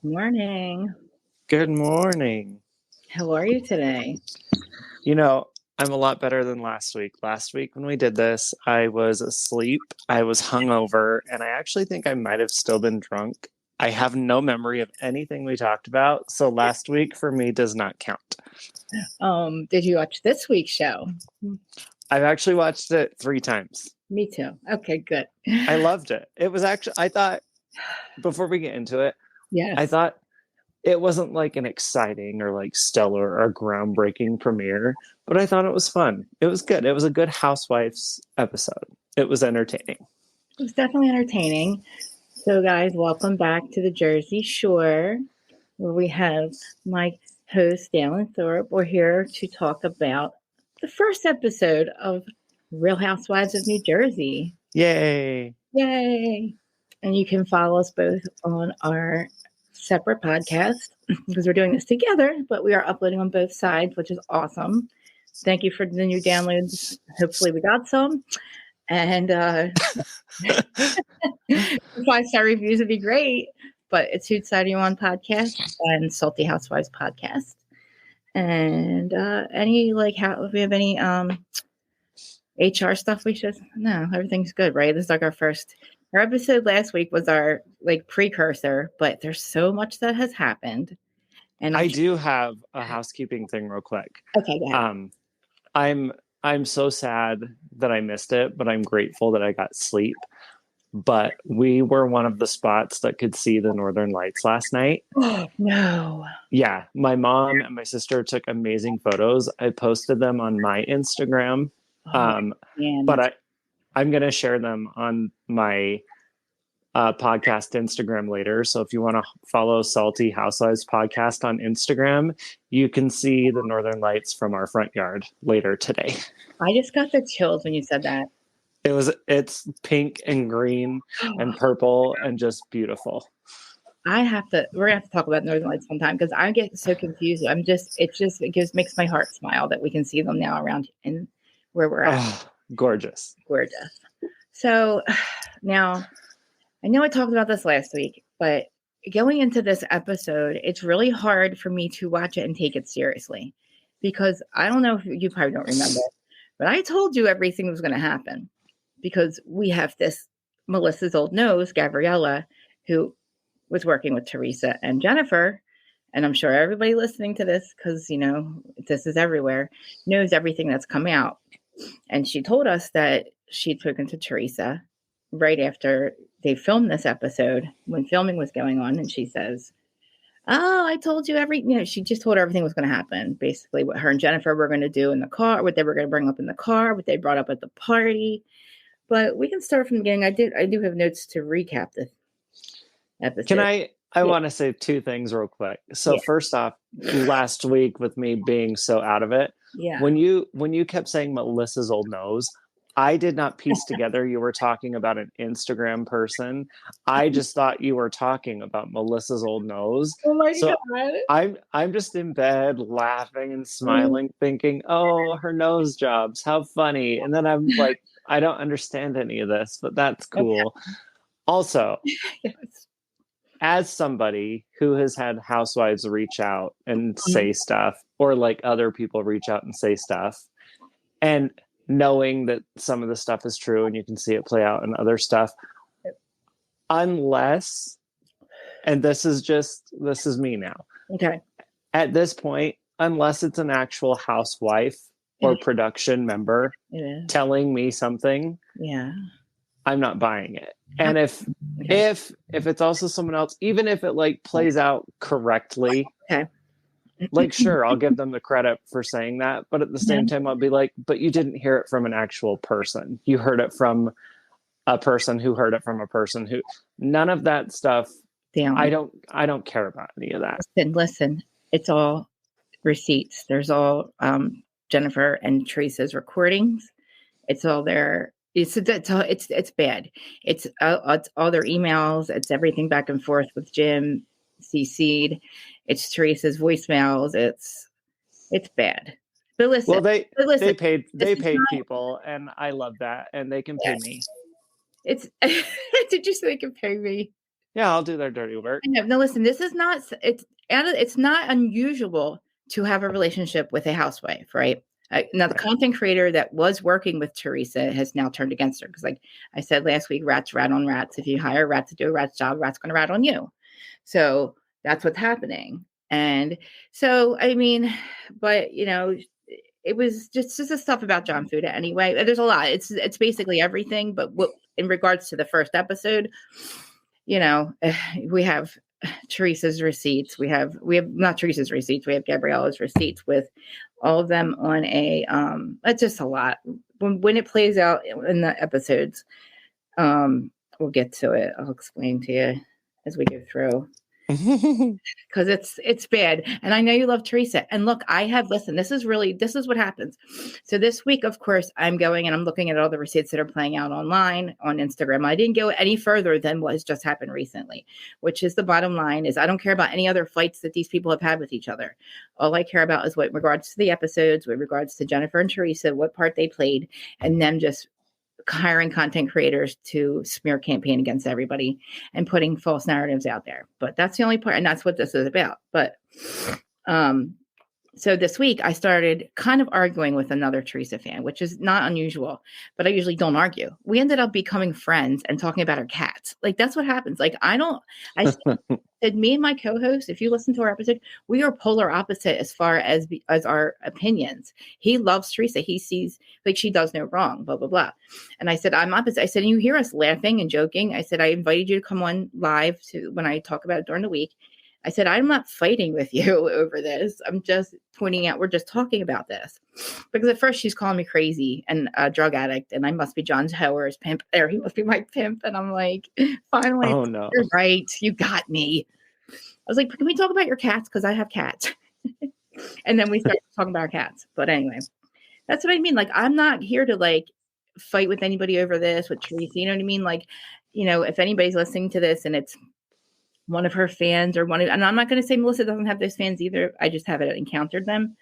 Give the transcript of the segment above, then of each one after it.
Morning. Good morning. How are you today? You know, I'm a lot better than last week. Last week when we did this, I was asleep, I was hungover, and I actually think I might have still been drunk. I have no memory of anything we talked about, so last week for me does not count. Did you watch this week's show? I've actually watched it 3 times. Me too. Okay, good. I loved it. It was actually, I thought, before we get into it, Yes. I thought it wasn't like an exciting or like stellar or groundbreaking premiere, but I thought it was fun. It was good. It was a good Housewives episode. It was entertaining. It was definitely entertaining. So, guys, welcome back to the Jersey Shore, where we have my host, Dalen Thorpe. We're here to talk about the first episode of Real Housewives of New Jersey. Yay! Yay! And you can follow us both on our separate podcast because we're doing this together, but we are uploading on both sides, which is awesome. Thank you for the new downloads. Hopefully we got some. And 5-star reviews would be great. But it's Whose Side Are You On podcast and Salty Housewives podcast. And do we have any HR stuff we should? No, everything's good, right? This is like our episode last week was our like precursor, but there's so much that has happened. And I do have a housekeeping thing real quick. Okay, go ahead. I'm so sad that I missed it, but I'm grateful that I got sleep. But we were one of the spots that could see the Northern Lights last night. Oh, no. Yeah, my mom and my sister took amazing photos. I posted them on my Instagram. But I'm going to share them on my podcast Instagram later. So if you want to follow Salty Housewives podcast on Instagram, you can see the Northern Lights from our front yard later today. I just got the chills when you said that. It's pink and green and purple and just beautiful. We're gonna have to talk about Northern Lights sometime because I get so confused. It makes my heart smile that we can see them now around in where we're at. Oh, gorgeous. So now I know I talked about this last week, but going into this episode, it's really hard for me to watch it and take it seriously because I don't know if you probably don't remember, but I told you everything was going to happen because we have this Melissa's old nose, Gabriella, who was working with Teresa and Jennifer. And I'm sure everybody listening to this, because, this is everywhere, knows everything that's come out. And she told us that she'd spoken to Teresa right after they filmed this episode when filming was going on. And she says, oh, I told you she just told her everything was going to happen. Basically what her and Jennifer were going to do in the car, what they were going to bring up in the car, what they brought up at the party. But we can start from the beginning. I do have notes to recap this episode. Can I want to say 2 things real quick. So First off, last week with me being so out of it, when you kept saying Melissa's old nose, I did not piece together you were talking about an Instagram person. I just thought you were talking about Melissa's old nose. Oh my God. I'm just in bed laughing and smiling, thinking, oh, her nose jobs, how funny. And then I'm like, I don't understand any of this, but that's cool. Okay. Also, as somebody who has had housewives reach out and say stuff, or like other people reach out and say stuff, and knowing that some of the stuff is true and you can see it play out in other stuff, unless, and this is me now. Okay. At this point, unless it's an actual housewife or production member telling me something, I'm not buying it. And if it's also someone else, even if it like plays out correctly, like, sure, I'll give them the credit for saying that. But at the same time, I'll be like, but you didn't hear it from an actual person. You heard it from a person who heard it from a person who, none of that stuff. Damn. I don't care about any of that. Listen, it's all receipts. There's all Jennifer and Teresa's recordings. It's all their. It's bad. It's all their emails. It's everything back and forth with Jim, CC'd. It's Teresa's voicemails. It's bad. But listen. Well, they paid people, and I love that, and they can pay me. Did you say they can pay me? Yeah, I'll do their dirty work. No, listen, this is not, it's not unusual to have a relationship with a housewife, right? Now, the content creator that was working with Teresa has now turned against her because, like I said last week, rats rat on rats. If you hire a rat to do a rat's job, rat's going to rat on you. So that's what's happening. And so, I mean, but, it was just the stuff about John Fuda anyway. There's a lot. It's basically everything. But in regards to the first episode, we have Teresa's receipts. We have not Teresa's receipts. We have Gabriella's receipts with all of them on a it's just a lot. When it plays out in the episodes, we'll get to it. I'll explain to you as we go through. Because it's bad. And I know you love Teresa. And look, this is what happens. So this week, of course, I'm going and I'm looking at all the receipts that are playing out online on Instagram. I didn't go any further than what has just happened recently, which is the bottom line is I don't care about any other fights that these people have had with each other. All I care about is what in regards to the episodes, with regards to Jennifer and Teresa, what part they played, and them just hiring content creators to smear campaign against everybody and putting false narratives out there. But that's the only part. And that's what this is about. But, so this week I started kind of arguing with another Teresa fan, which is not unusual, but I usually don't argue. We ended up becoming friends and talking about our cats. Like, that's what happens. Like, I said, me and my co-host, if you listen to our episode, we are polar opposite as far as our opinions. He loves Teresa. He sees like she does no wrong, blah, blah, blah. And I said, I'm opposite. I said, and you hear us laughing and joking. I said, I invited you to come on live when I talk about it during the week. I said, I'm not fighting with you over this. I'm just pointing out, we're just talking about this. Because at first she's calling me crazy and a drug addict, and I must be John Howard's pimp, or he must be my pimp. And I'm like, finally, oh, no. You're right. You got me. I was like, can we talk about your cats? Because I have cats. And then we started talking about our cats. But anyway, that's what I mean. Like, I'm not here to like fight with anybody over this with Teresa. You know what I mean? Like, if anybody's listening to this and it's one of her fans and I'm not going to say Melissa doesn't have those fans either. I just haven't encountered them.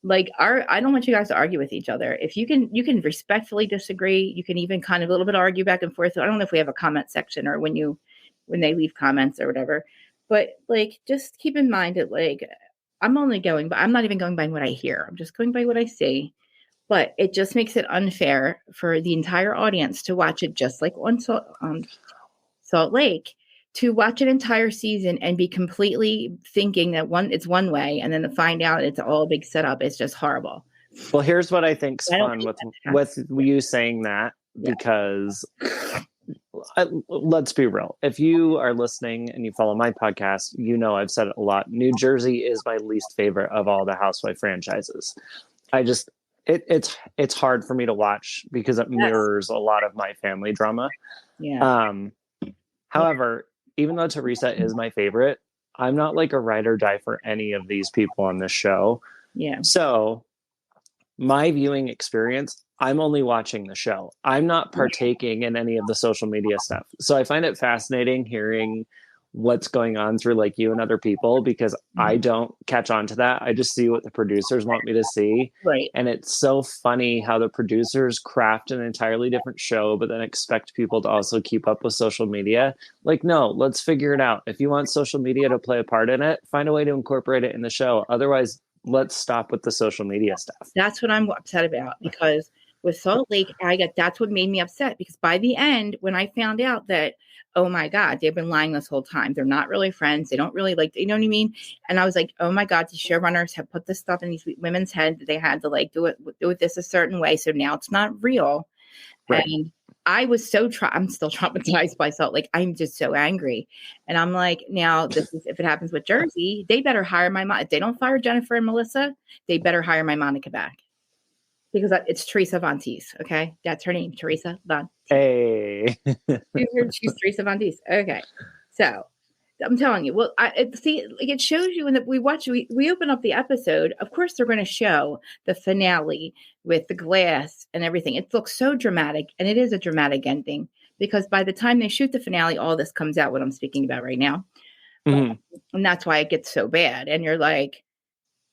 Like I don't want you guys to argue with each other. If you can respectfully disagree, you can even kind of a little bit argue back and forth. I don't know if we have a comment section or when they leave comments or whatever, but like, just keep in mind that like, I'm not even going by what I hear. I'm just going by what I see, but it just makes it unfair for the entire audience to watch it just like on Salt Lake, to watch an entire season and be completely thinking that it's one way, and then to find out it's all a big setup. It's just horrible. Well, here's what I think's fun with you saying that, because let's be real. If you are listening and you follow my podcast, I've said it a lot. New Jersey is my least favorite of all the Housewife franchises. It's hard for me to watch because it mirrors a lot of my family drama. Yeah. However, even though Teresa is my favorite, I'm not like a ride or die for any of these people on this show. Yeah. So my viewing experience, I'm only watching the show. I'm not partaking in any of the social media stuff. So I find it fascinating hearing what's going on through like you and other people, because I don't catch on to that. I just see what the producers want me to see. Right. And it's so funny how the producers craft an entirely different show, but then expect people to also keep up with social media. Like, no, let's figure it out. If you want social media to play a part in it, find a way to incorporate it in the show. Otherwise, let's stop with the social media stuff. That's what I'm upset about, because with Salt Lake, that's what made me upset, because by the end, when I found out that, oh my God, they've been lying this whole time. They're not really friends. They don't really like, you know what I mean? And I was like, oh my God, the showrunners have put this stuff in these women's head that they had to like do it this a certain way. So now it's not real. Right. And I was I'm still traumatized by Salt Lake. I'm just so angry. And I'm like, now if it happens with Jersey, they better hire if they don't fire Jennifer and Melissa, they better hire my Monica back. Because it's Teresa Von Teese, okay? That's her name, Teresa Von Teese. Hey. She's Teresa Von Teese. Okay. So I'm telling you, well, it shows you when we open up the episode. Of course, they're going to show the finale with the glass and everything. It looks so dramatic, and it is a dramatic ending, because by the time they shoot the finale, all this comes out, what I'm speaking about right now. And that's why it gets so bad. And you're like,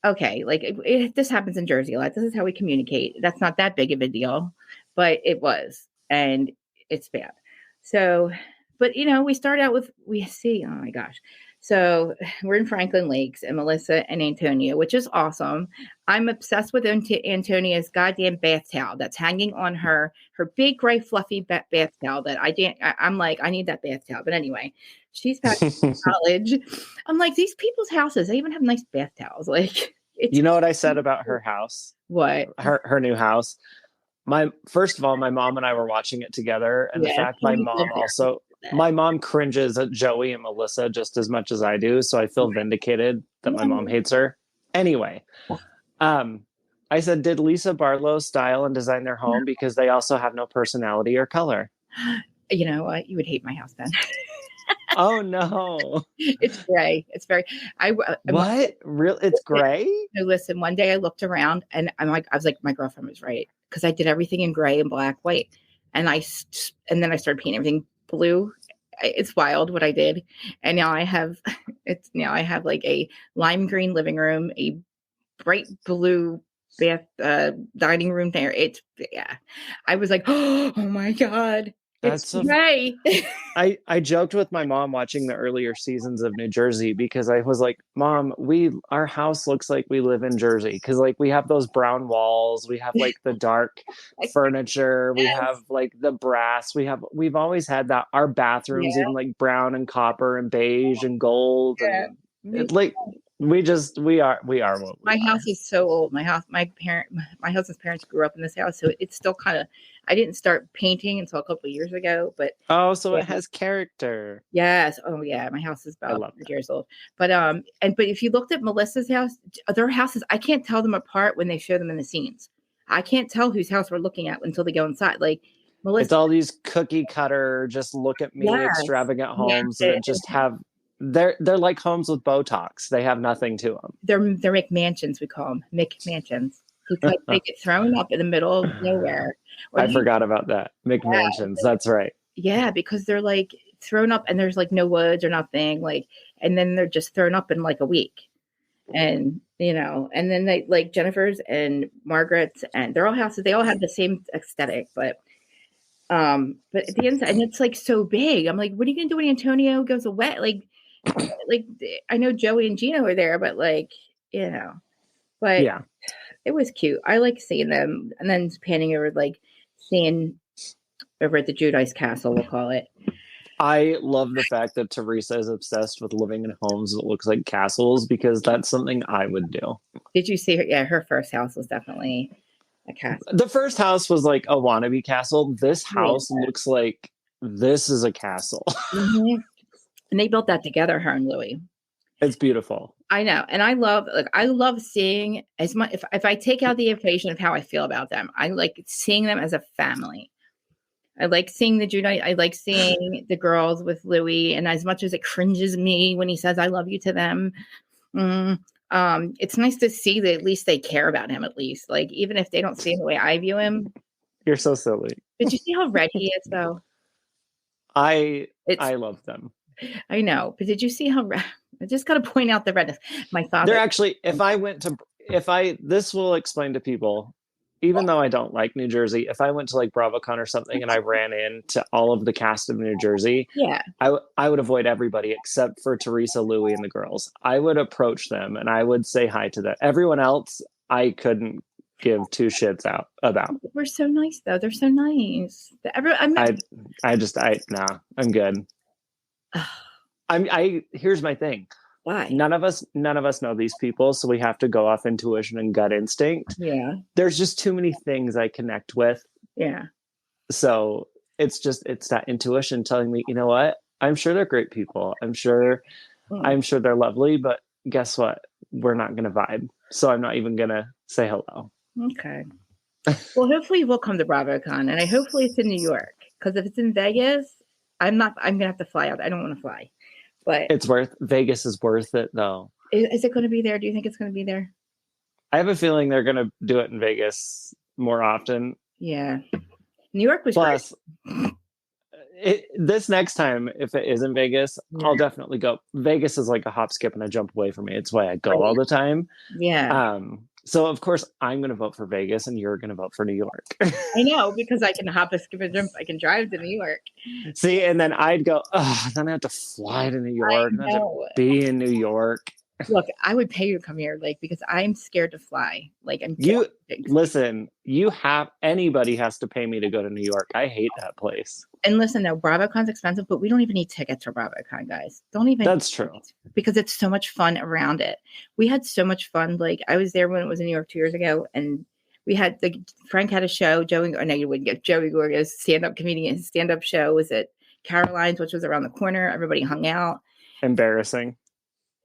okay, like this happens in Jersey a lot. This is how we communicate. That's not that big of a deal, but it was, and it's bad. So, but we start out with, oh my gosh. So we're in Franklin Lakes and Melissa and Antonia, which is awesome. I'm obsessed with Antonia's goddamn bath towel that's hanging on her big gray fluffy bath towel that I'm like, I need that bath towel. But anyway, she's back in college. I'm like, these people's houses, they even have nice bath towels. Like, you know what I said about her house? What? Her new house. First of all, my mom and I were watching it together, and the fact my mom cringes at Joey and Melissa just as much as I do, so I feel vindicated that my mom hates her. Anyway, I said, did Lisa Barlow style and design their home because they also have no personality or color? You know what? You would hate my house then. Oh no, it's gray. It's very. What? Real? It's gray. No, listen. One day I looked around and I was like, my girlfriend was right, because I did everything in gray and black, white, and then I started painting everything blue. It's wild what I did, and now I have like a lime green living room, a bright blue bath dining room there. I was like, oh my god. It's gray. I joked with my mom watching the earlier seasons of New Jersey, because I was like, Mom, our house looks like we live in Jersey, because like we have those brown walls, we have like the dark furniture, we have like the brass, we've always had that. Our bathrooms even like brown and copper and beige and gold, and it's like we are what my house is so old. My husband's parents grew up in this house, so it's still kind of. I didn't start painting until a couple of years ago, but so it has character. Yes. Oh yeah, my house is about 100 years old. But but if you looked at Melissa's house, their houses, I can't tell them apart when they show them in the scenes. I can't tell whose house we're looking at until they go inside. Like Melissa, it's all these cookie cutter, just look at me, extravagant homes that just have. They're like homes with Botox. They have nothing to them. They're McMansions, we call them McMansions, because they get thrown up in the middle of nowhere. I forgot about that. McMansions. That's right. Yeah, because they're like thrown up and there's like no woods or nothing, like, and then they're just thrown up in like a week. And and then they like Jennifer's and Margaret's, and they're all houses, they all have the same aesthetic, but at the inside, and it's like so big. I'm like, what are you gonna do when Antonio goes away? Like I know Joey and Gino are there, but but yeah, it was cute. I like seeing them, and then panning over, like seeing over at the Judice Castle, we'll call it. I love the fact that Teresa is obsessed with living in homes that looks like castles, because that's something I would do. Did you see her? Yeah, her first house was definitely a castle. The first house was like a wannabe castle. This house looks like this is a castle. Mm-hmm. And they built that together, her and Louis. It's beautiful. I know. And I love seeing, as much, if I take out the equation of how I feel about them, I like seeing them as a family. I like seeing the Judite. I like seeing the girls with Louis. And as much as it cringes me when he says, I love you to them, it's nice to see that at least they care about him, at least. Like, even if they don't see him the way I view him. You're so silly. Did you see how red he is, though? I love them. I know. But did you see how red? I just got to point out the redness. My father. They're actually, this will explain to people, even though I don't like New Jersey, if I went to like BravoCon or something and I ran into all of the cast of New Jersey, I would avoid everybody except for Teresa, Louis, and the girls. I would approach them and I would say hi to them. Everyone else, I couldn't give two shits about. We're so nice, though. They're so nice. I'm good. Here's my thing. Why? None of us know these people, so we have to go off intuition and gut instinct. Yeah. There's just too many things I connect with. Yeah. So it's that intuition telling me, you know what? I'm sure they're great people. I'm sure they're lovely, but guess what? We're not going to vibe. So I'm not even going to say hello. Okay. Well, hopefully we'll come to BravoCon, and hopefully it's in New York, because if it's in Vegas, I'm going to have to fly out. I don't want to fly. But Vegas is worth it, though. Is it going to be there? Do you think it's going to be there? I have a feeling they're going to do it in Vegas more often. Yeah. New York was Plus, this next time, if it is in Vegas, I'll definitely go. Vegas is like a hop, skip, and a jump away from me. It's why I go all the time. Yeah. So, of course, I'm going to vote for Vegas and you're going to vote for New York. I know, because I can hop, a skip, and jump. I can drive to New York. See, and then I'd go, then I have to fly to New York. And I have to be in New York. Look, I would pay you to come here, like, because I'm scared to fly. Like, Anybody has to pay me to go to New York. I hate that place. And listen, though, BravoCon's expensive, but we don't even need tickets for BravoCon, guys. That's true. Because it's so much fun around it. We had so much fun. Like, I was there when it was in New York 2 years ago, and we had Frank had a show. Joey Gorga's stand-up comedian. His stand-up show was at Caroline's, which was around the corner. Everybody hung out. Embarrassing.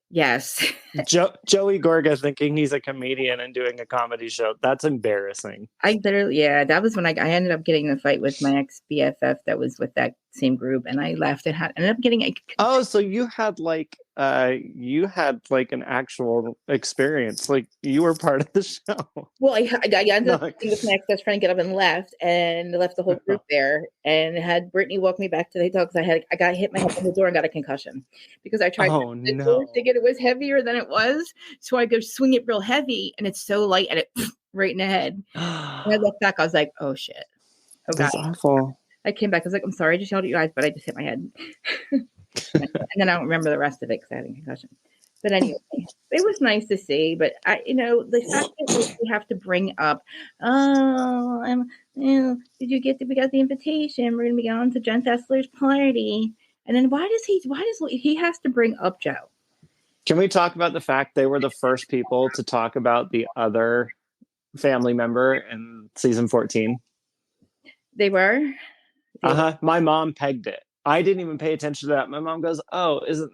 Yes. Joey Gorga thinking he's a comedian and doing a comedy show. That's embarrassing. That was when I ended up getting in a fight with my ex-BFF that was with that same group, and I left and ended up getting so you had like an actual experience, like you were part of the show. Well, I ended up with my ex-best friend, get up and left the whole group there, and had Brittany walk me back to the hotel because I got hit my head on the door and got a concussion because I tried to think it was heavier than it was, so I go swing it real heavy and it's so light and it right in the head. And I looked back, I was like, oh shit, that's awful. I came back, I was like, I'm sorry, I just yelled at you guys, but I just hit my head. And then I don't remember the rest of it because I had a concussion. But anyway, it was nice to see. But the fact that we have to bring up, we got the invitation. We're gonna be going to Jen Thessler's party. And then why does he has to bring up Joe? Can we talk about the fact they were the first people to talk about the other family member in season 14? They were? My mom pegged it. I didn't even pay attention to that. My mom goes, "Oh, isn't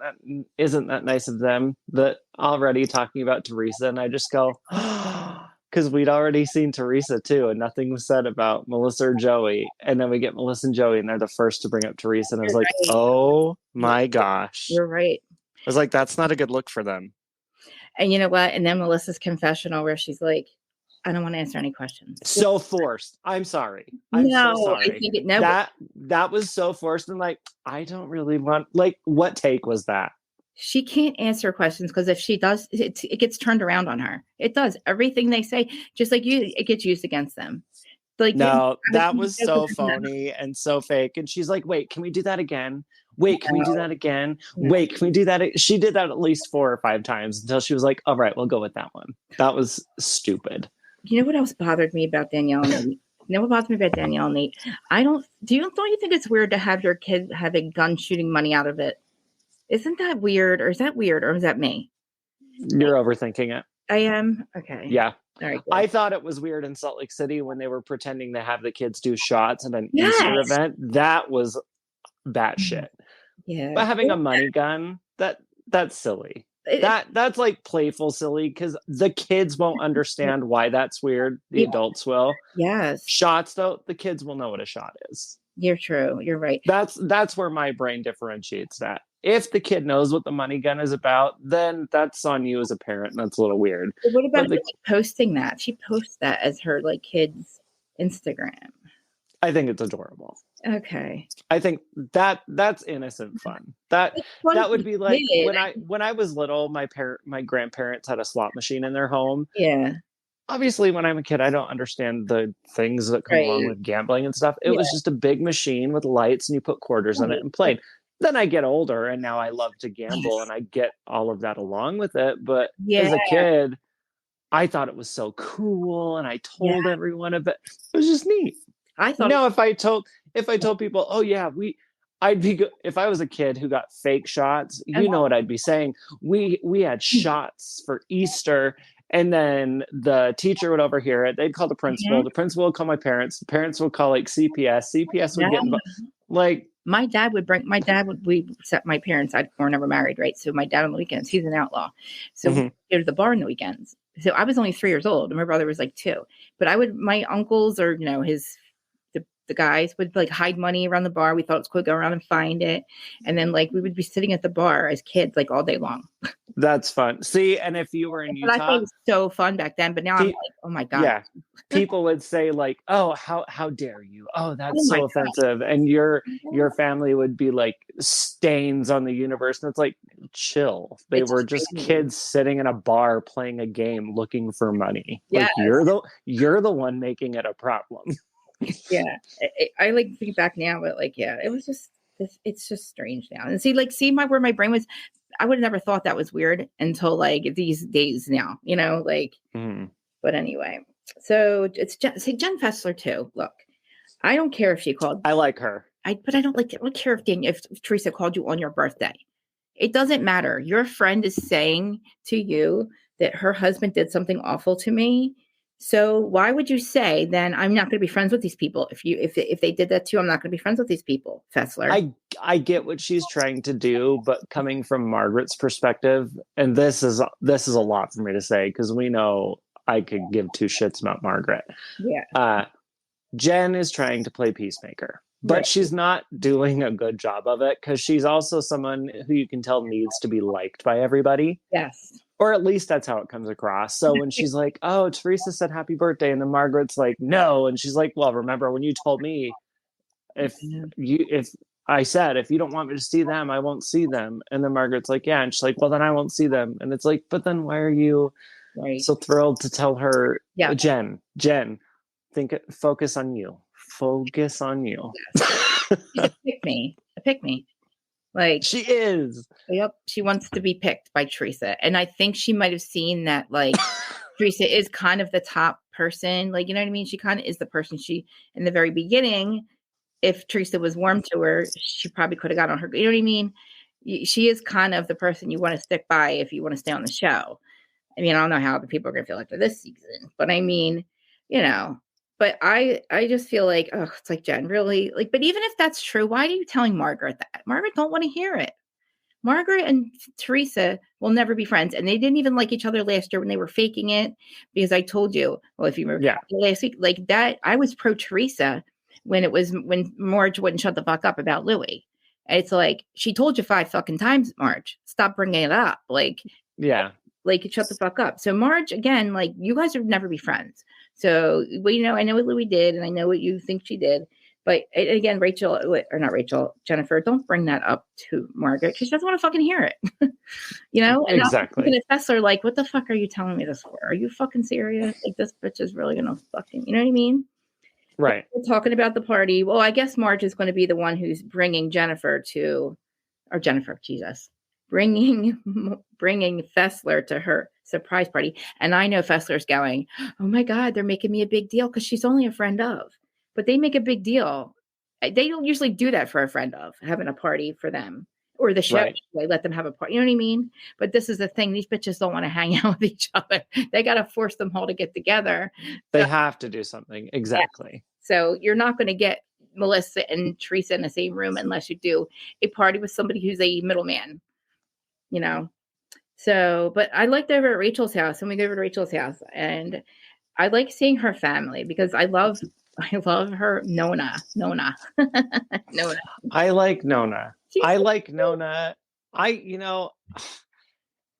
that nice of them?" That already talking about Teresa, and I just go, because we'd already seen Teresa too, and nothing was said about Melissa or Joey. And then we get Melissa and Joey, and they're the first to bring up Teresa, and I was like, "Oh my gosh, you're right." I was like, "That's not a good look for them." And you know what? And then Melissa's confessional, where she's like, I don't want to answer any questions. So forced. I'm sorry. I'm so sorry. That was so forced. And like, I don't really want, like, what take was that? She can't answer questions because if she does, it gets turned around on her. It does. Everything they say, just like you, it gets used against them. Like, no, that was so phony and so fake. And she's like, wait, can we do that again? Wait, can we do that again? Wait, can we do that? She did that at least 4 or 5 times until she was like, all right, we'll go with that one. That was stupid. You know what else bothered me about Danielle and Nate? Don't you think it's weird to have your kid have a gun shooting money out of it? Isn't that weird? Or is that weird? Or is that me? You're overthinking it. I am? Okay. Yeah. All right. I thought it was weird in Salt Lake City when they were pretending to have the kids do shots at an Easter event. That was batshit. Yeah. But having a money gun, that's silly. That's like playful silly because the kids won't understand why that's weird. The adults will. Yes. Shots though, the kids will know what a shot is. You're true. You're right. That's where my brain differentiates that. If the kid knows what the money gun is about, then that's on you as a parent. And that's a little weird. But what about posting that? She posts that as her like kid's Instagram. I think it's adorable. Okay. I think that's innocent fun. That would be like when I was little, my grandparents had a slot machine in their home. Yeah. Obviously, when I'm a kid, I don't understand the things that come along with gambling and stuff. It was just a big machine with lights and you put quarters in it and played. Then I get older and now I love to gamble and I get all of that along with it. But as a kid, I thought it was so cool and I told everyone about it. It was just neat. I thought if I told people, oh yeah, if I was a kid who got fake shots, you know what I'd be saying. We had shots for Easter, and then the teacher would overhear it. They'd call the principal. Mm-hmm. The principal would call my parents. The parents would call like CPS. CPS would get involved. Like my dad would we set my parents. We're never married, right? So my dad on the weekends, he's an outlaw. So we go to the bar on the weekends. So I was only 3 years old, and my brother was like 2. But my uncles or the the guys would like hide money around the bar. We thought it was cool to go around and find it. And then like we would be sitting at the bar as kids like all day long. That's fun. See, and if you were in Utah, I thought it was so fun back then, but now I'm like, oh my God. Yeah. People would say like, oh, how dare you? Oh, that's so offensive. God. And your family would be like stains on the universe. And it's like, chill. They were just kids sitting in a bar playing a game looking for money. Yes. Like you're the one making it a problem. Yeah. I like think back now, but like, yeah, it was just it's just strange now. And see where my brain was. I would have never thought that was weird until like these days now, you know, like, but anyway, so it's Jen Fessler too. Look, I don't care if she called. I like her. But I don't care if Teresa called you on your birthday. It doesn't matter. Your friend is saying to you that her husband did something awful to me. So why would you say then I'm not going to be friends with these people? If they did that to you, I'm not going to be friends with these people, Fessler. I get what she's trying to do, but coming from Margaret's perspective, and this is a lot for me to say because we know I could give two shits about Margaret. Yeah. Jen is trying to play peacemaker, but she's not doing a good job of it because she's also someone who you can tell needs to be liked by everybody. Yes. Or at least that's how it comes across. So when she's like, oh, Teresa said happy birthday. And then Margaret's like, no. And she's like, well, remember when you told me if I said, if you don't want me to see them, I won't see them. And then Margaret's like, yeah. And she's like, well, then I won't see them. And it's like, but then why are you so thrilled to tell her, Jen, focus on you. Focus on you. Pick me. Like she is. Yep. She wants to be picked by Teresa. And I think she might have seen that like Teresa is kind of the top person. Like, you know what I mean? She kind of is the person in the very beginning, if Teresa was warm to her, she probably could have got on her. You know what I mean? She is kind of the person you want to stick by if you want to stay on the show. I mean, I don't know how the people are going to feel after this season, but I mean, you know, but I just feel like, oh, it's like Jen really like, but even if that's true, why are you telling Margaret that? Margaret don't want to hear it. Margaret and Teresa will never be friends. And they didn't even like each other last year when they were faking it because I told you, well, if you remember last week, like that, I was pro Teresa when Marge wouldn't shut the fuck up about Louis. It's like, she told you 5 fucking times, Marge, stop bringing it up. Like, like shut the fuck up. So Marge, again, like you guys would never be friends. So, well, you know, I know what Louis did and I know what you think she did. But again, Jennifer, don't bring that up to Margaret because she doesn't want to fucking hear it. You know? And exactly. And Fessler, like, what the fuck are you telling me this for? Are you fucking serious? Like, this bitch is really going to fucking, you know what I mean? Right. We're talking about the party. Well, I guess Marge is going to be the one who's bringing bringing Fessler to her surprise party. And I know Fessler's going, oh my God, they're making me a big deal because she's only a friend of. But they make a big deal. They don't usually do that for a friend of, having a party for them. Or the show, they let them have a party. You know what I mean? But this is the thing. These bitches don't want to hang out with each other. They got to force them all to get together. They have to do something. Exactly. Yeah. So you're not going to get Melissa and Teresa in the same room unless you do a party with somebody who's a middleman. You know? So, but I liked over at Rachel's house. And we go over to Rachel's house. And I like seeing her family because I love her, Nona. Nona. I like Nona.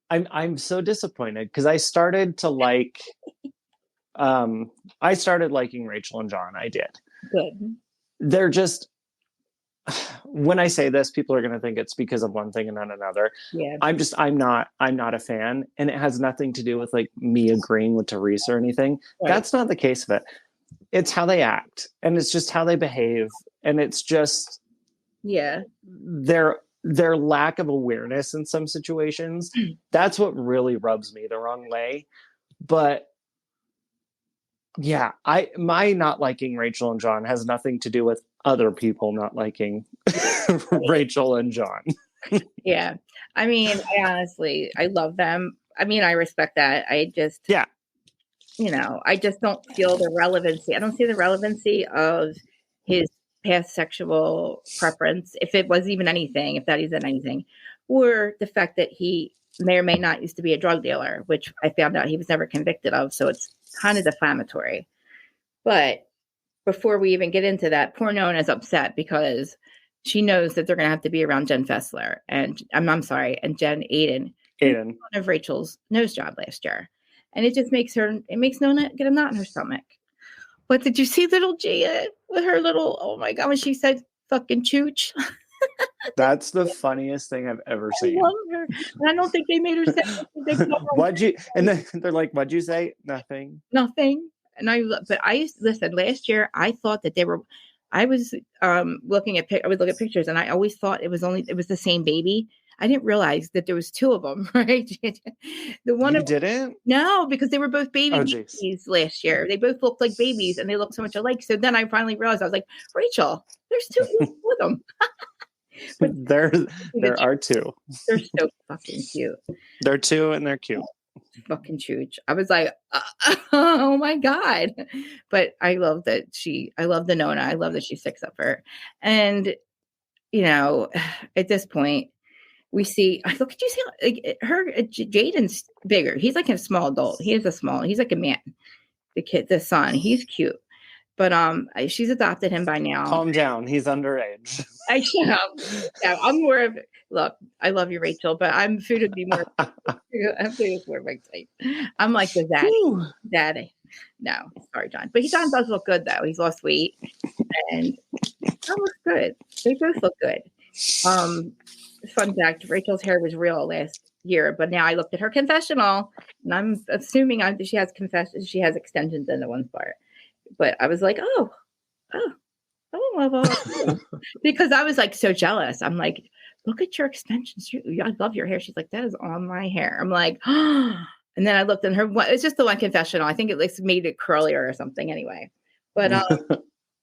I'm so disappointed because I started to like I started liking Rachel and John. I did. Good. They're just, when I say this, people are going to think it's because of one thing and not another. Yeah. I'm not a fan, and it has nothing to do with like me agreeing with Teresa or anything. Right. That's not the case of it. It's how they act, and it's just how they behave, and it's just their lack of awareness in some situations. That's what really rubs me the wrong way. But yeah, my not liking Rachel and John has nothing to do with other people not liking Rachel and John. Yeah. I mean, I love them. I mean, I respect that. I just, you know, I just don't feel the relevancy. I don't see the relevancy of his past sexual preference, if it was even anything, if that isn't anything, or the fact that he may or may not used to be a drug dealer, which I found out he was never convicted of. So it's kind of defamatory. But before we even get into that, poor Nona is upset because she knows that they're going to have to be around Jen Fessler and and Jen Aiden. One of Rachel's nose job last year. And it just makes Nona get a knot in her stomach. But did you see little Gia with her little, oh my God, when she said fucking chooch? That's the funniest thing I've ever seen. I love her. And I don't think they made her say it. And then they're like, what'd you say? Nothing. Nothing. And listen, last year I thought that I was looking at pictures and I always thought it was the same baby. I didn't realize that there was two of them, right? Didn't? No, because they were both babies last year. They both looked like babies and they looked so much alike. So then I finally realized, I was like, Rachel, there's two with them. There are two. They're so fucking cute. They're two and they're cute. Fucking chooch. I was like, oh my God. But I love the Nona. I love that she sticks up for her. And, at this point, we see, look at you see like her, Jaden's bigger. He's like a small adult. He's like a man. The son, he's cute. But she's adopted him by now. Calm down. He's underage. I should have. Yeah, I'm more of, look, I love you, Rachel, but food would be more, food is more my type. I'm like the daddy. No, sorry, John. But John does look good, though. He's lost weight. And that looks good. They both look good. Fun fact, Rachel's hair was real last year, but now I looked at her confessional, and I'm assuming she has extensions in the one part. But I was like, oh, because I was like so jealous. I'm like, look at your extensions. I love your hair. She's like, that is on my hair. I'm like, oh. And then I looked in her. It's just the one confessional. I think it made it curlier or something anyway. But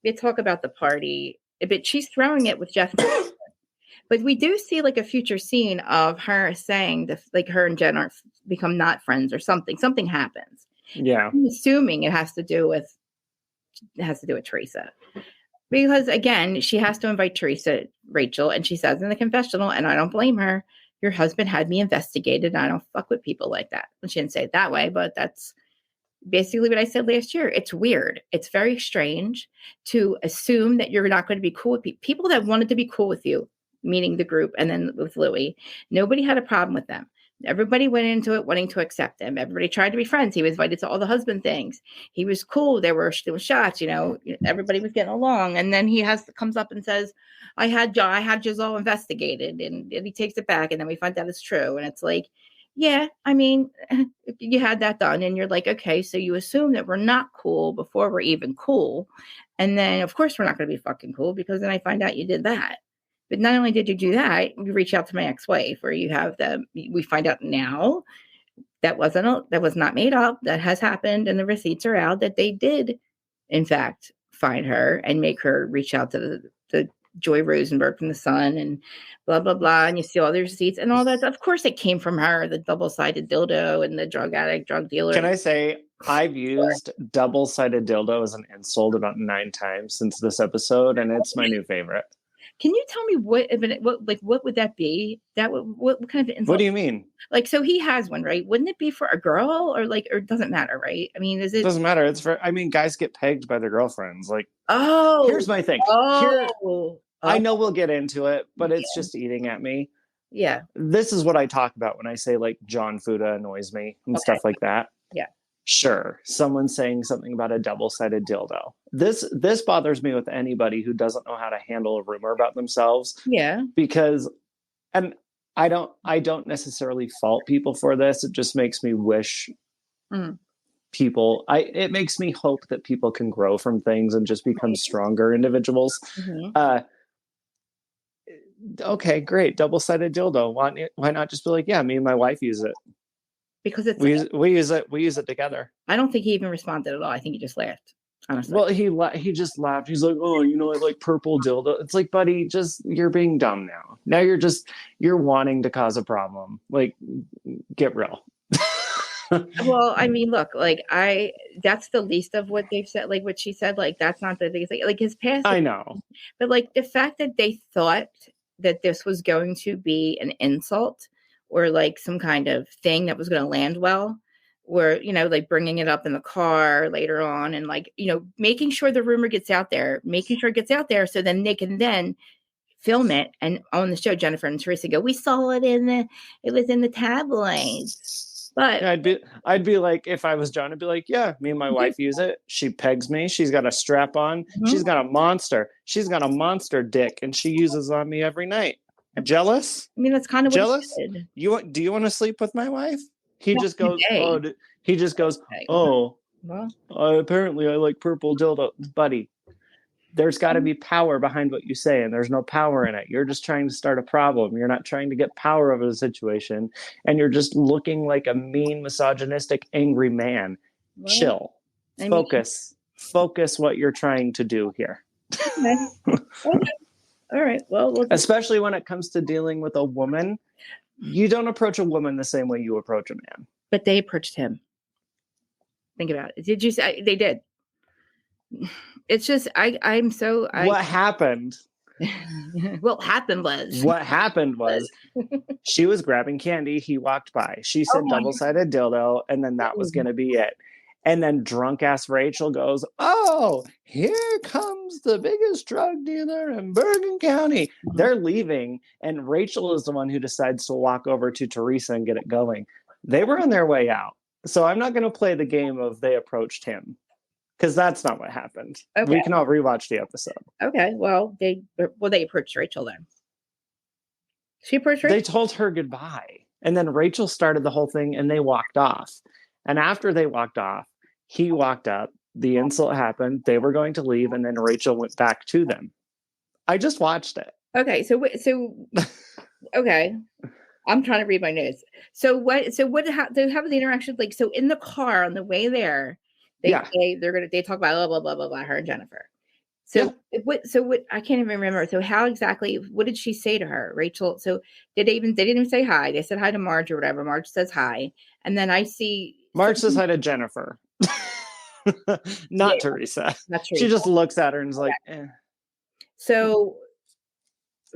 they talk about the party. But she's throwing it with Jeff. But we do see like a future scene of her saying that like her and Jen are become not friends or something. Something happens. Yeah. I'm assuming it has to do with Teresa. Because again, she has to invite Rachel, and she says in the confessional, and I don't blame her, your husband had me investigated, and I don't fuck with people like that. And she didn't say it that way, but that's basically what I said last year. It's weird. It's very strange to assume that you're not going to be cool with people that wanted to be cool with you, meaning the group, and then with Louis. Nobody had a problem with them. Everybody went into it wanting to accept him. Everybody tried to be friends. He was invited to all the husband things. He was cool. There were shots, everybody was getting along. And then he comes up and says, I had Giselle investigated, and he takes it back. And then we find out it's true. And it's like, yeah, I mean, you had that done. And you're like, okay, so you assume that we're not cool before we're even cool. And then of course we're not going to be fucking cool because then I find out you did that. But not only did you do that, you reach out to my ex-wife, where you have we find out now that was not made up. That has happened, and the receipts are out that they did, in fact, find her and make her reach out to the Joy Rosenberg from The Sun and blah blah blah. And you see all the receipts and all that. Of course, it came from her. The double-sided dildo and the drug dealer. Can I say I've used double-sided dildo as an insult about 9 times since this episode, and it's my new favorite. Can you tell me what would that be? What kind of insult? What do you mean? Like, so he has one, right? Wouldn't it be for a girl or it doesn't matter, right? I mean, it doesn't matter. It's guys get pegged by their girlfriends. Like, here's my thing. I know we'll get into it, but it's just eating at me. Yeah. This is what I talk about when I say like John Fuda annoys me and stuff like that. Yeah. Sure, someone saying something about a double-sided dildo. This bothers me with anybody who doesn't know how to handle a rumor about themselves. Yeah. Because, and I don't necessarily fault people for this. It just makes me wish it makes me hope that people can grow from things and just become stronger individuals. Mm-hmm. Okay, great. Double-sided dildo. Why not just be like, yeah, me and my wife use it. Because it's we use it together. I don't think he even responded at all. I think he just laughed. Honestly. Well, he just laughed. He's like, oh, I like purple dildo. It's like, buddy, you're being dumb now. Now you're wanting to cause a problem. Like, get real. Well, I mean, look, like that's the least of what they've said. Like what she said, like that's not the biggest thing. Like his past. I know. But like the fact that they thought that this was going to be an insult or like some kind of thing that was going to land well where, like bringing it up in the car later on and like, making sure the rumor gets out there, so then they can then film it. And on the show, Jennifer and Teresa go, we saw it it was in the tabloids. But yeah, I'd be like, if I was John, I'd be like, yeah, me and my wife use it. She pegs me. She's got a strap on. Mm-hmm. She's got a monster dick, and she uses on me every night. Jealous? I mean, that's kind of jealous. Do you want to sleep with my wife? He just goes, well, apparently I like purple dildo, buddy. There's got to be power behind what you say, and there's no power in it. You're just trying to start a problem. You're not trying to get power over the situation, and you're just looking like a mean, misogynistic, angry man. Well, chill. Focus what you're trying to do here. Okay. All right. Well, especially when it comes to dealing with a woman, you don't approach a woman the same way you approach a man. But they approached him. Think about it. Did you say they did? It's just what happened? What happened was she was grabbing candy. He walked by. She said double-sided dildo, and then that was going to be it. And then drunk ass Rachel goes, "Oh, here comes the biggest drug dealer in Bergen County." They're leaving, and Rachel is the one who decides to walk over to Teresa and get it going. They were on their way out, so I'm not going to play the game of they approached him. Because that's not what happened. Okay. We can all rewatch the episode. Okay. Well, they approached Rachel then. She approached Rachel? They told her goodbye. And then Rachel started the whole thing and they walked off. And after they walked off, he walked up. The insult happened. They were going to leave. And then Rachel went back to them. I just watched it. Okay. So okay. I'm trying to read my notes. How was the interaction like? So in the car on the way there, they talk about blah blah blah blah her and Jennifer. So what I can't even remember. So how exactly, what did she say to her, Rachel? So they didn't even say hi. They said hi to Marge or whatever. Marge says hi, and then I see Marge says hi to Jennifer, not Teresa. She just looks at her and is like, eh. So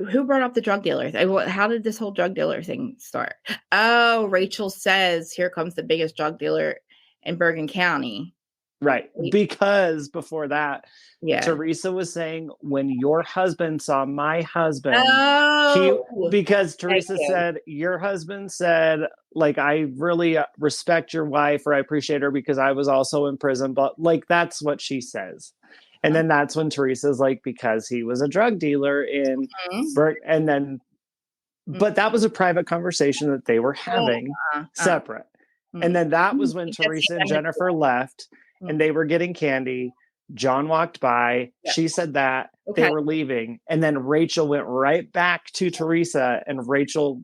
who brought up the drug dealers? How did this whole drug dealer thing start? Oh, Rachel says, "Here comes the biggest drug dealer in Bergen County." Right. Because before that, Teresa was saying, when your husband saw my husband, because Teresa said, your husband said, like, I really respect your wife, or I appreciate her because I was also in prison. But like, that's what she says. And then that's when Teresa's like, because he was a drug dealer in and then, but that was a private conversation that they were having separate. And then that was when Teresa and Jennifer left. And they were getting candy. John walked by. Yeah. She said that. Okay. They were leaving. And then Rachel went right back to Teresa. And Rachel's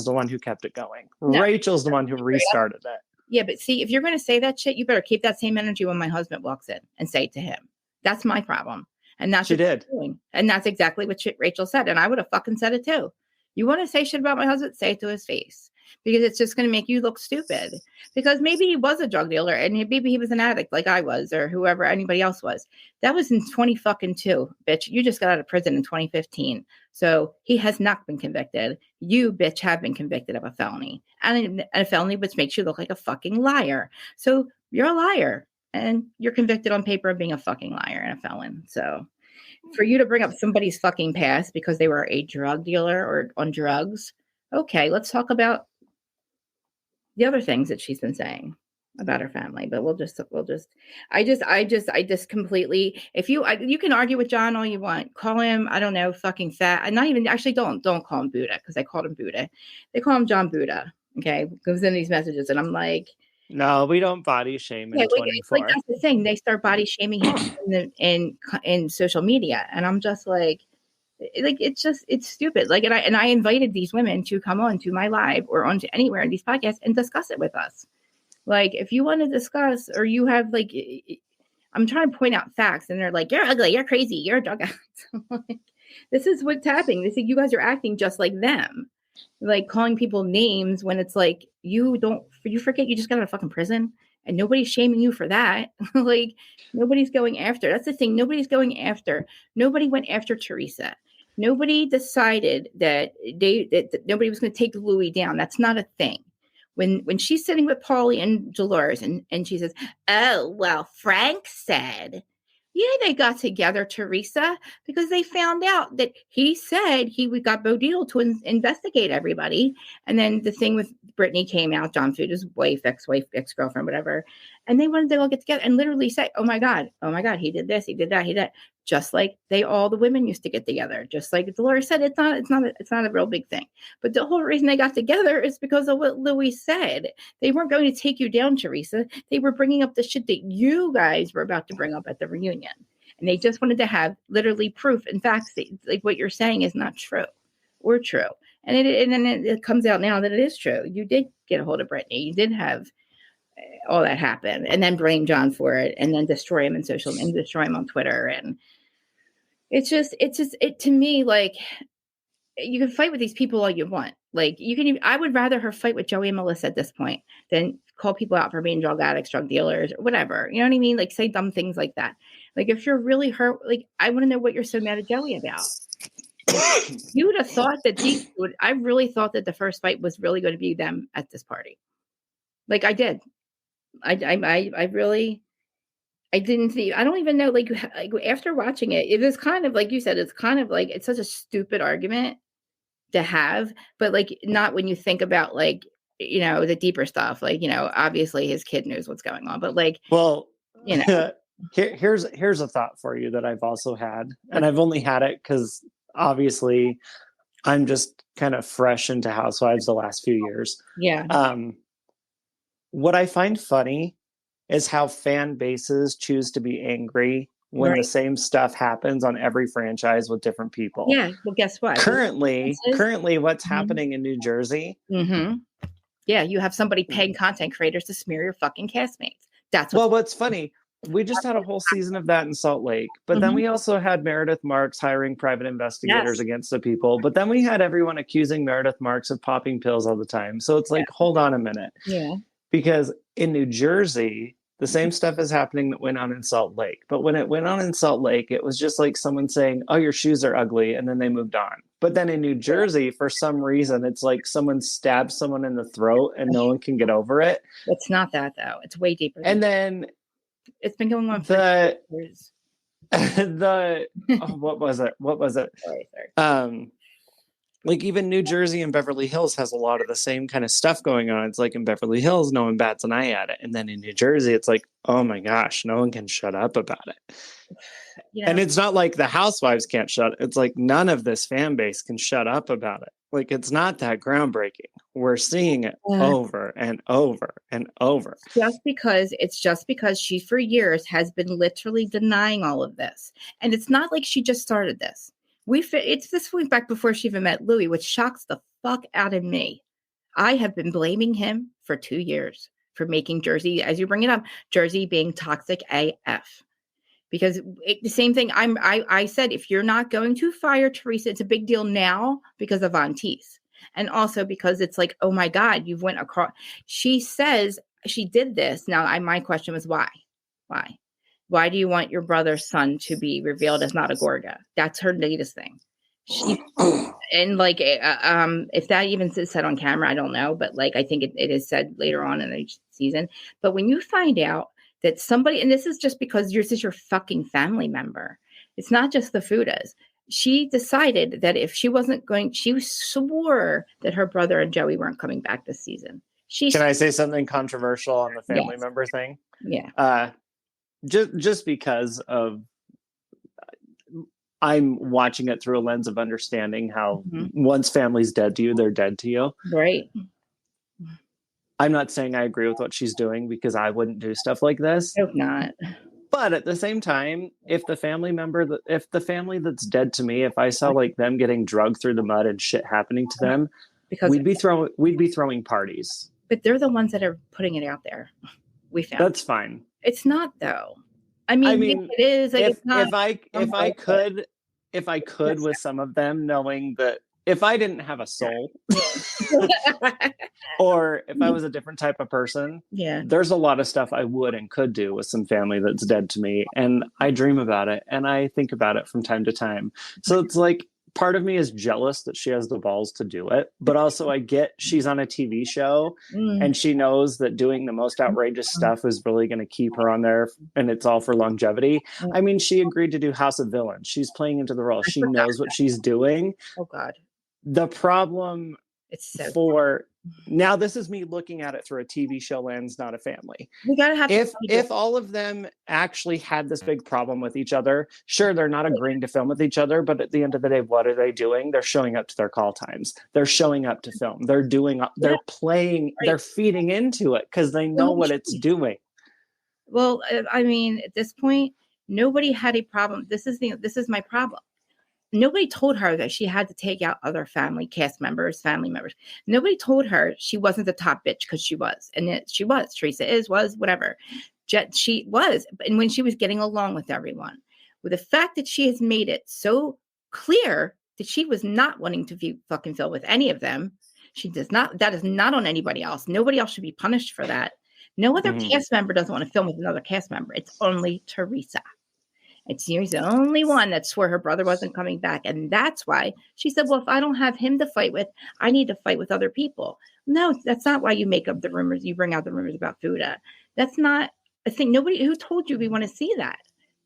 the one who kept it going. No. Rachel's the one who restarted it. Yeah, but see, if you're going to say that shit, you better keep that same energy when my husband walks in and say it to him. That's my problem. And that's what she did. Doing. And that's exactly what Rachel said. And I would have fucking said it too. You want to say shit about my husband? Say it to his face. Because it's just going to make you look stupid. Because maybe he was a drug dealer and maybe he was an addict like I was or whoever anybody else was. That was in 2022, bitch. You just got out of prison in 2015. So he has not been convicted. You, bitch, have been convicted of a felony. And a felony which makes you look like a fucking liar. So you're a liar. And you're convicted on paper of being a fucking liar and a felon. So for you to bring up somebody's fucking past because they were a drug dealer or on drugs, okay, let's talk about the other things that she's been saying about her family, but I just completely, if you can argue with John all you want, call him, I don't know, fucking fat. And not even, actually don't call him Buddha. Cause I called him Buddha. They call him John Buddha. Okay. Goes in these messages and I'm like, no, we don't body shame in 24. Like that's the thing. They start body shaming him in social media. And I'm just like it's stupid. Like, and I invited these women to come on to my live or onto anywhere in these podcasts and discuss it with us. Like, if you want to discuss, or you have like, I'm trying to point out facts, and they're like, "You're ugly, you're crazy, you're a drug addict." Like, this is what's happening. This is, you guys are acting just like them, like calling people names when it's like you forget you just got out of fucking prison. And nobody's shaming you for that. Like, nobody's going after. That's the thing. Nobody's going after. Nobody went after Teresa. Nobody decided that nobody was going to take Louis down. That's not a thing. when she's sitting with Paulie and Dolores and she says, oh, well, Frank said, yeah, they got together, Teresa, because they found out that he said he got Bodil to investigate everybody. And then the thing with Brittany came out, John Fuda's wife, ex-girlfriend, whatever. And they wanted to all get together and literally say, oh my God, he did this, he did that, he did that. Just like all the women used to get together. Just like Dolores said, it's not a real big thing. But the whole reason they got together is because of what Louis said. They weren't going to take you down, Teresa. They were bringing up the shit that you guys were about to bring up at the reunion. And they just wanted to have literally proof. In fact, like what you're saying is not true or true. And then it comes out now that it is true. You did get a hold of Brittany. You did have all that happen, and then blame John for it, and then destroy him in social and destroy him on Twitter. And it's just to me, like, you can fight with these people all you want. Like, you can I would rather her fight with Joey and Melissa at this point than call people out for being drug addicts, drug dealers, or whatever. You know what I mean? Like, say dumb things like that. Like, if you're really hurt, like, I want to know what you're so mad at Joey about. You would have thought that I really thought that the first fight was really going to be them at this party. Like, I did. I really, I didn't see, I don't even know, like after watching it, it was kind of like you said, it's kind of like, it's such a stupid argument to have, but like, not when you think about like, you know, the deeper stuff, like, you know, obviously his kid knows what's going on, but like, well, you know, here's a thought for you that I've also had, and I've only had it because obviously I'm just kind of fresh into Housewives the last few years. Yeah. What I find funny is how fan bases choose to be angry when the same stuff happens on every franchise with different people. Yeah. Well, guess what? Currently what's happening in New Jersey. Mm-hmm. Yeah. You have somebody paying content creators to smear your fucking castmates. What's funny. We just had a whole season of that in Salt Lake, but then we also had Meredith Marks hiring private investigators against the people. But then we had everyone accusing Meredith Marks of popping pills all the time. So it's like, hold on a minute. Yeah. Because in New Jersey, the same stuff is happening that went on in Salt Lake. But when it went on in Salt Lake, it was just like someone saying, oh, your shoes are ugly. And then they moved on. But then in New Jersey, for some reason, it's like someone stabs someone in the throat and no one can get over it. It's not that, though. It's way deeper. And then it's been going on for years. What was it? Sorry. Like even New Jersey and Beverly Hills has a lot of the same kind of stuff going on. It's like in Beverly Hills, no one bats an eye at it. And then in New Jersey, it's like, oh my gosh, no one can shut up about it. Yeah. And it's not like the Housewives can't shut. It's like none of this fan base can shut up about it. Like, it's not that groundbreaking. We're seeing it over and over and over. Just because she for years has been literally denying all of this. And it's not like she just started this. It's this week back before she even met Louis, which shocks the fuck out of me. I have been blaming him for 2 years for making Jersey, as you bring it up, Jersey being toxic AF. Because the same thing, I said, if you're not going to fire Teresa, it's a big deal now because of Aunties. And also because it's like, oh my God, you've went across. She says she did this. Now, my question was why? Why? Why do you want your brother's son to be revealed as not a Gorga? That's her latest thing. And like, if that even is said on camera, I don't know. But like, I think it is said later on in each season. But when you find out that somebody, and this is just because this is your fucking family member. It's not just the Fudas. She decided that if she wasn't going, she swore that her brother and Joey weren't coming back this season. Can I say something controversial on the family member thing? Yeah. Just because of I'm watching it through a lens of understanding how once family's dead to you, they're dead to you. Right. I'm not saying I agree with what she's doing because I wouldn't do stuff like this. I hope not. But at the same time, if the family that's dead to me, if I saw like them getting drugged through the mud and shit happening to them, because we'd be throwing parties. But they're the ones that are putting it out there. We found that's fine. It's not though. I mean it is. Like, it's not, if I could with some of them, knowing that if I didn't have a soul, or if I was a different type of person, there's a lot of stuff I would and could do with some family that's dead to me, and I dream about it and I think about it from time to time. So it's like, part of me is jealous that she has the balls to do it, but also I get she's on a TV show and she knows that doing the most outrageous stuff is really going to keep her on there, and it's all for longevity. I mean, she agreed to do House of Villains. She's playing into the role. She knows what she's doing. Oh God. The problem for now, this is me looking at it through a TV show lens, not a family. We gotta have if all of them actually had this big problem with each other, sure, they're not agreeing to film with each other, but at the end of the day, what are they doing? They're showing up to their call times. They're showing up to film. They're playing, they're feeding into it because they know what it's doing. Well, I mean, at this point, nobody had a problem. This is my problem. Nobody told her that she had to take out other family members. Nobody told her she wasn't the top bitch, because she was. And she was. Teresa was, whatever. She was. And when she was getting along with everyone. With the fact that she has made it so clear that she was not wanting to fucking film with any of them. She does not. That is not on anybody else. Nobody else should be punished for that. No other cast member doesn't want to film with another cast member. It's only Teresa. She's the only one that swore her brother wasn't coming back. And that's why she said, well, if I don't have him to fight with, I need to fight with other people. No, that's not why you make up the rumors. You bring out the rumors about Fuda. That's not a thing. Who told you we want to see that?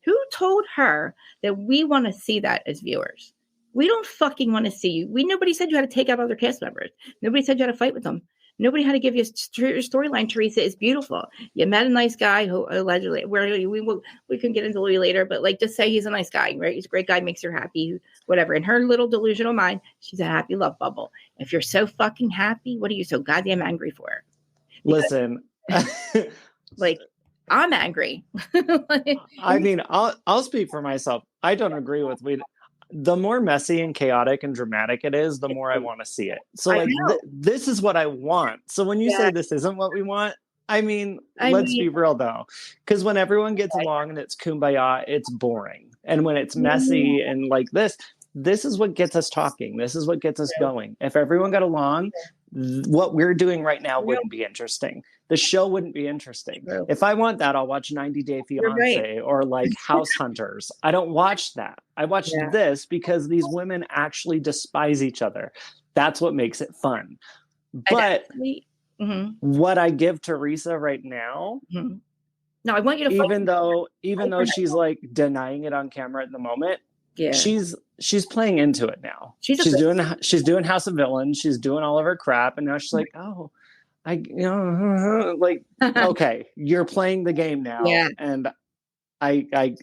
Who told her that we want to see that as viewers? We don't fucking want to see you. Nobody said you had to take out other cast members. Nobody said you had to fight with them. Nobody had to give you a storyline. Teresa is beautiful. You met a nice guy who allegedly, we can get into Louis later, but like, just say he's a nice guy, right? He's a great guy, makes her happy, whatever. In her little delusional mind, she's a happy love bubble. If you're so fucking happy, what are you so goddamn angry for? Listen, like, I'm angry. I mean, I'll speak for myself. I don't agree with the more messy and chaotic and dramatic it is, the more I want to see it. So like, this is what I want. So when you say this isn't what we want, I mean, let's be real though. Because when everyone gets along and it's kumbaya, it's boring. And when it's messy and like this is what gets us talking. This is what gets us going. If everyone got along, what we're doing right now wouldn't be interesting. The show wouldn't be interesting. If I want that, I'll watch 90 Day Fiancé or like House Hunters. I don't watch that. I watch this because these women actually despise each other. That's what makes it fun. But what I give Teresa right now, no, I want you to even though she's like denying it on camera at the moment, she's playing into it now. She's doing House of Villains. She's doing all of her crap, and now she's like, oh, okay, you're playing the game now, and I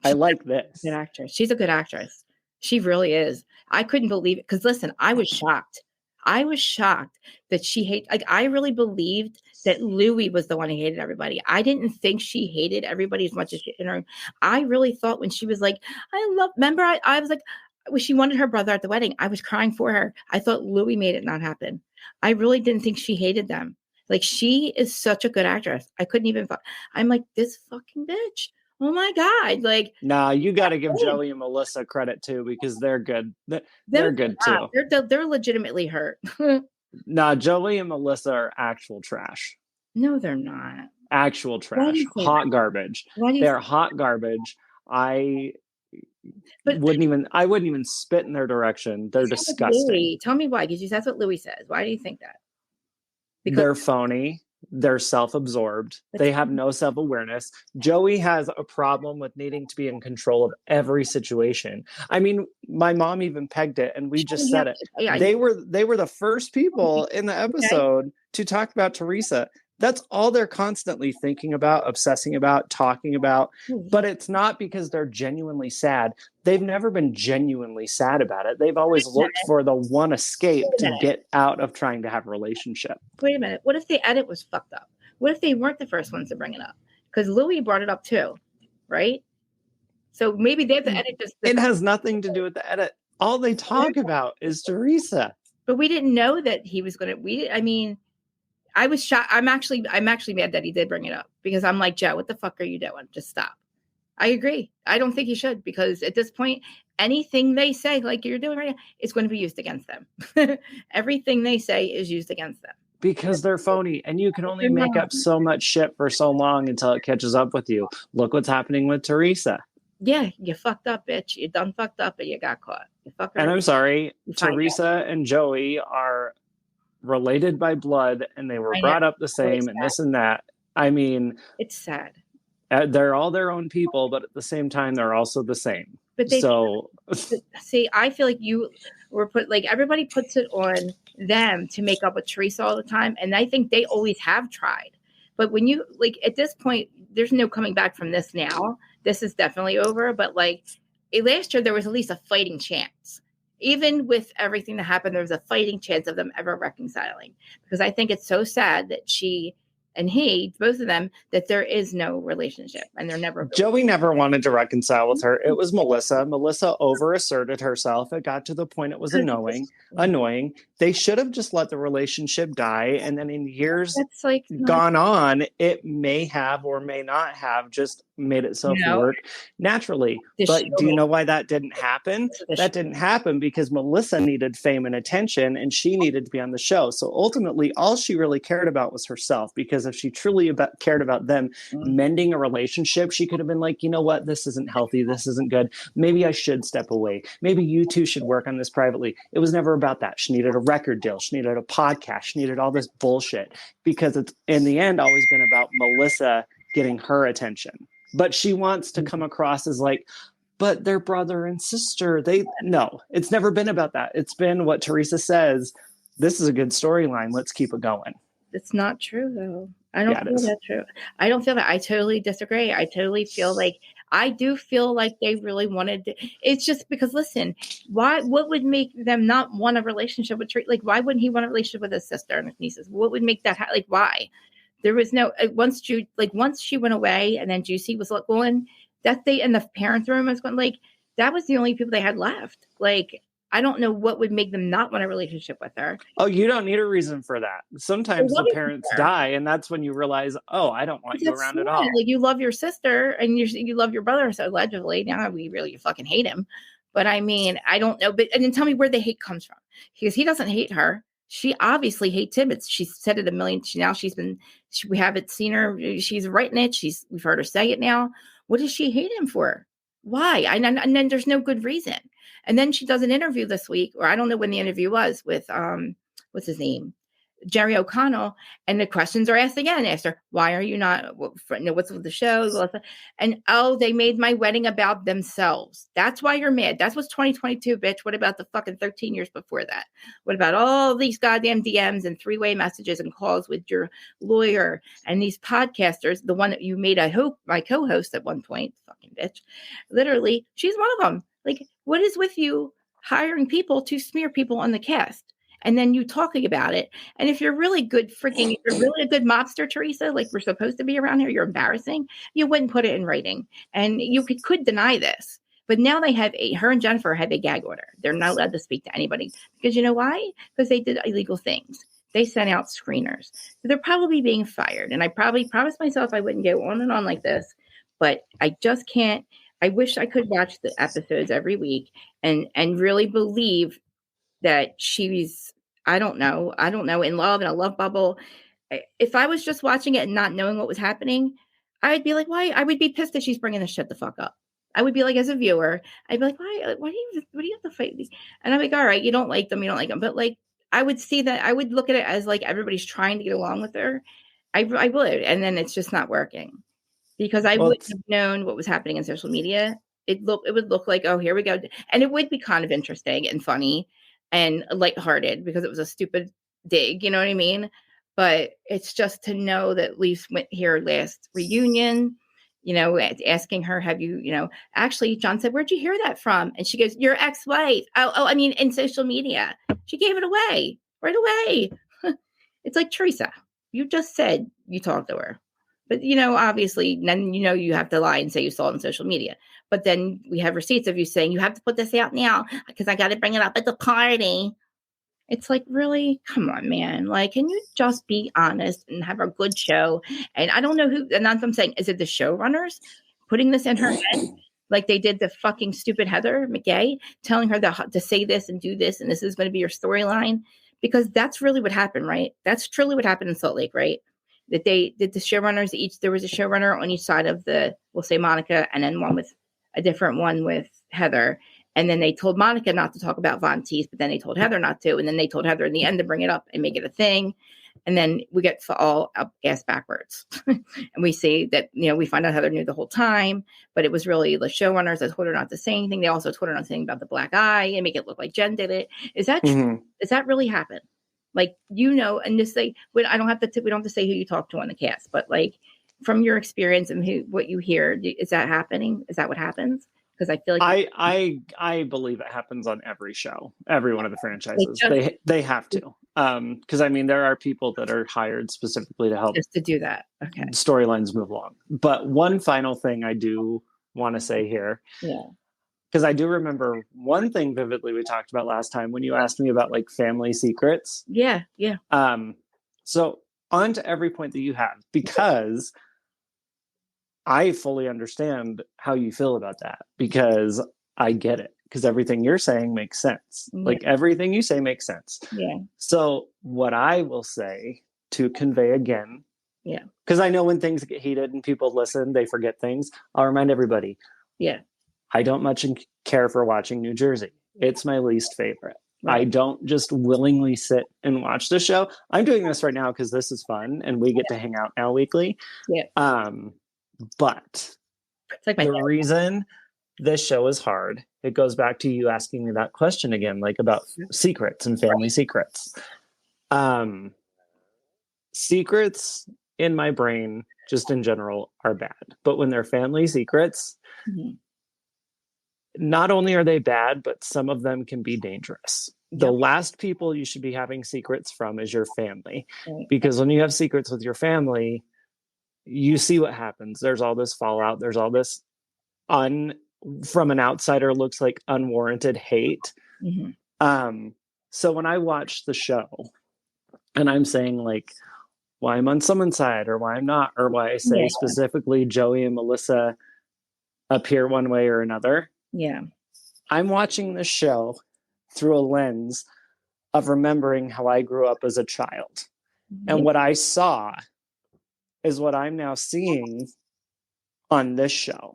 like this. Good actress. She's a good actress. She really is. I couldn't believe it because listen, I was shocked. I was shocked that she hated. Like, I really believed that Louis was the one who hated everybody. I didn't think she hated everybody as much as she. I really thought when she was like, Remember, I was like, when she wanted her brother at the wedding, I was crying for her. I thought Louis made it not happen. I really didn't think she hated them. Like, she is such a good actress. I couldn't even. I'm like, this fucking bitch. Oh my God. Like, nah, you got to give Joey and Melissa credit too, because they're good. They're good too. They're legitimately hurt. Nah, Joey and Melissa are actual trash. No, they're not. Actual trash. Hot garbage. They're hot garbage. I wouldn't even spit in their direction. They're disgusting. Tell me why, because that's what Louis says. Why do you think that? Because they're phony. They're self-absorbed. They have no self-awareness. Joey has a problem with needing to be in control of every situation. I mean, my mom even pegged it, and we just said it. They were the first people in the episode to talk about Teresa. That's all they're constantly thinking about, obsessing about, talking about. But it's not because they're genuinely sad. They've never been genuinely sad about it. They've always looked for the one escape to get out of trying to have a relationship. Wait a minute. What if the edit was fucked up? What if they weren't the first ones to bring it up? Because Louis brought it up too, right? So maybe they have to edit this. It has nothing to do with the edit. All they talk about is Teresa. But we didn't know that he was going to. I was shocked. I'm actually mad that he did bring it up, because I'm like, Joe, what the fuck are you doing? Just stop. I agree. I don't think he should, because at this point, anything they say, like you're doing right now, is going to be used against them. Everything they say is used against them. Because they're phony, and you can only make up so much shit for so long until it catches up with you. Look what's happening with Teresa. Yeah, you fucked up, bitch. You done fucked up, and you got caught. You fucker. And I'm sorry, Teresa and Joey are related by blood, and they were brought up the same, and this and that. I mean, it's sad. They're all their own people, but at the same time, they're also the same. But see, I feel like you were everybody puts it on them to make up with Teresa all the time, and I think they always have tried. But when you at this point, there's no coming back from this now. This is definitely over. But last year, there was at least a fighting chance. Even with everything that happened, there was a fighting chance of them ever reconciling. Because I think it's so sad that she and he, both of them, that there is no relationship and they're never. Joey never wanted to reconcile with her. It was Melissa. Melissa overasserted herself. It got to the point it was annoying. They should have just let the relationship die. And then in years gone on, it may have or may not have just made itself work naturally. But do you know why that didn't happen? That didn't happen because Melissa needed fame and attention and she needed to be on the show. So ultimately, all she really cared about was herself, because if she truly cared about them mending a relationship, she could have been like, you know what, this isn't healthy. This isn't good. Maybe I should step away. Maybe you two should work on this privately. It was never about that. She needed a record deal. She needed a podcast. She needed all this bullshit because it's in the end always been about Melissa getting her attention. But she wants to come across as but they're brother and sister. No, it's never been about that. It's been what Teresa says. This is a good storyline. Let's keep it going. It's not true, though. I don't feel that true. I don't feel that. I totally disagree. I totally feel I do feel like they really wanted to. It's just because, listen, what would make them not want a relationship with Teresa? Why wouldn't he want a relationship with his sister and his nieces? What would make that why? There was no once she went away and then Juicy was going, that they in the parents' room was going that was the only people they had left. I don't know what would make them not want a relationship with her. Oh, you don't need a reason for that. Sometimes the parents die, and that's when you realize, oh, I don't want you around at all. You love your sister and you love your brother, so allegedly. Now we really fucking hate him. But I mean, I don't know. But and then tell me where the hate comes from, because he doesn't hate her. She obviously hates him. She's said it a million. We haven't seen her. She's writing it. We've heard her say it now. What does she hate him for? Why? And then there's no good reason. And then she does an interview this week, or I don't know when the interview was, with what's his name? Jerry O'Connell, and the questions are asked again. Asked her, why are you not, what's with the show? And, they made my wedding about themselves. That's why you're mad. That's what's 2022, bitch. What about the fucking 13 years before that? What about all these goddamn DMs and three-way messages and calls with your lawyer and these podcasters? The one that you made, I hope, my co-host at one point, fucking bitch. Literally, she's one of them. What is with you hiring people to smear people on the cast? And then you talking about it. And if you're really good, if you're really a good mobster, Teresa, we're supposed to be around here, you're embarrassing, you wouldn't put it in writing. And you could deny this. But now they have her and Jennifer have a gag order. They're not allowed to speak to anybody. Because you know why? Because they did illegal things. They sent out screeners. So they're probably being fired. And I probably promised myself I wouldn't go on and on like this. But I just can't. I wish I could watch the episodes every week and really believe that she's, I don't know, in love, in a love bubble. If I was just watching it and not knowing what was happening, I'd be like, why? I would be pissed that she's bringing this shit the fuck up. I would be as a viewer, I'd be like, why do you have to fight these? And I'm like, all right, you don't like them. But I would see that, I would look at it as everybody's trying to get along with her. I would. And then it's just not working, because I wouldn't have known what was happening in social media. It would look like, oh, here we go. And it would be kind of interesting and funny and lighthearted because it was a stupid dig, you know what I mean? But it's just to know that Leafs went here last reunion, asking her, have you, actually, John said, where'd you hear that from? And she goes, your ex-wife. Oh, I mean, in social media. She gave it away right away. It's like, Teresa, you just said you talked to her. But, obviously, then, you have to lie and say you saw it on social media. But then we have receipts of you saying you have to put this out now because I got to bring it up at the party. It's really, come on, man. Can you just be honest and have a good show? And I don't know who, and that's what I'm saying. Is it the showrunners putting this in her head? Like they did the fucking stupid Heather McGay, telling her to say this and do this, and this is going to be your storyline? Because that's really what happened, right? That's truly what happened in Salt Lake, right? That they did the showrunners there was a showrunner on each side of we'll say Monica, and then one with a different one with Heather. And then they told Monica not to talk about Von Teese, but then they told Heather not to. And then they told Heather in the end to bring it up and make it a thing. And then we get all ass backwards. And we see that, we find out Heather knew the whole time, but it was really the showrunners that told her not to say anything. They also told her not to say anything about the black eye and make it look like Jen did it. Is that true? Does that really happen? Like, and just say, we don't have to say who you talk to on the cast, but like from your experience and what you hear, is that happening? Is that what happens? Because I feel like I believe it happens on every show, every one of the franchises. They have to. Because there are people that are hired specifically to help just to do that. Okay. Storylines move along. But one final thing I do want to say here. Yeah. Because I do remember one thing vividly we talked about last time when you asked me about like family secrets. Yeah. Yeah. So on to every point that you have, because I fully understand how you feel about that, because I get it. Because everything you're saying makes sense. Yeah. Like everything you say makes sense. Yeah. So what I will say to convey again, yeah, because I know when things get heated and people listen, they forget things. I'll remind everybody. Yeah. I don't much care for watching New Jersey. It's my least favorite. Right. I don't just willingly sit and watch the show. I'm doing this right now because this is fun and we get to hang out now weekly. Yeah. But it's like the reason this show is hard, it goes back to you asking me that question again, like about secrets and family secrets. Secrets in my brain, just in general, are bad. But when they're family secrets, not only are they bad, but some of them can be dangerous. Yep. The last people you should be having secrets from is your family. Right. Because when you have secrets with your family, you see what happens. There's all this fallout. There's all this from an outsider looks like unwarranted hate. So when I watch the show and I'm saying like why I'm on someone's side or why I'm not, or why I say specifically Joey and Melissa appear one way or another. Yeah. I'm watching the show through a lens of remembering how I grew up as a child. And what I saw is what I'm now seeing on this show.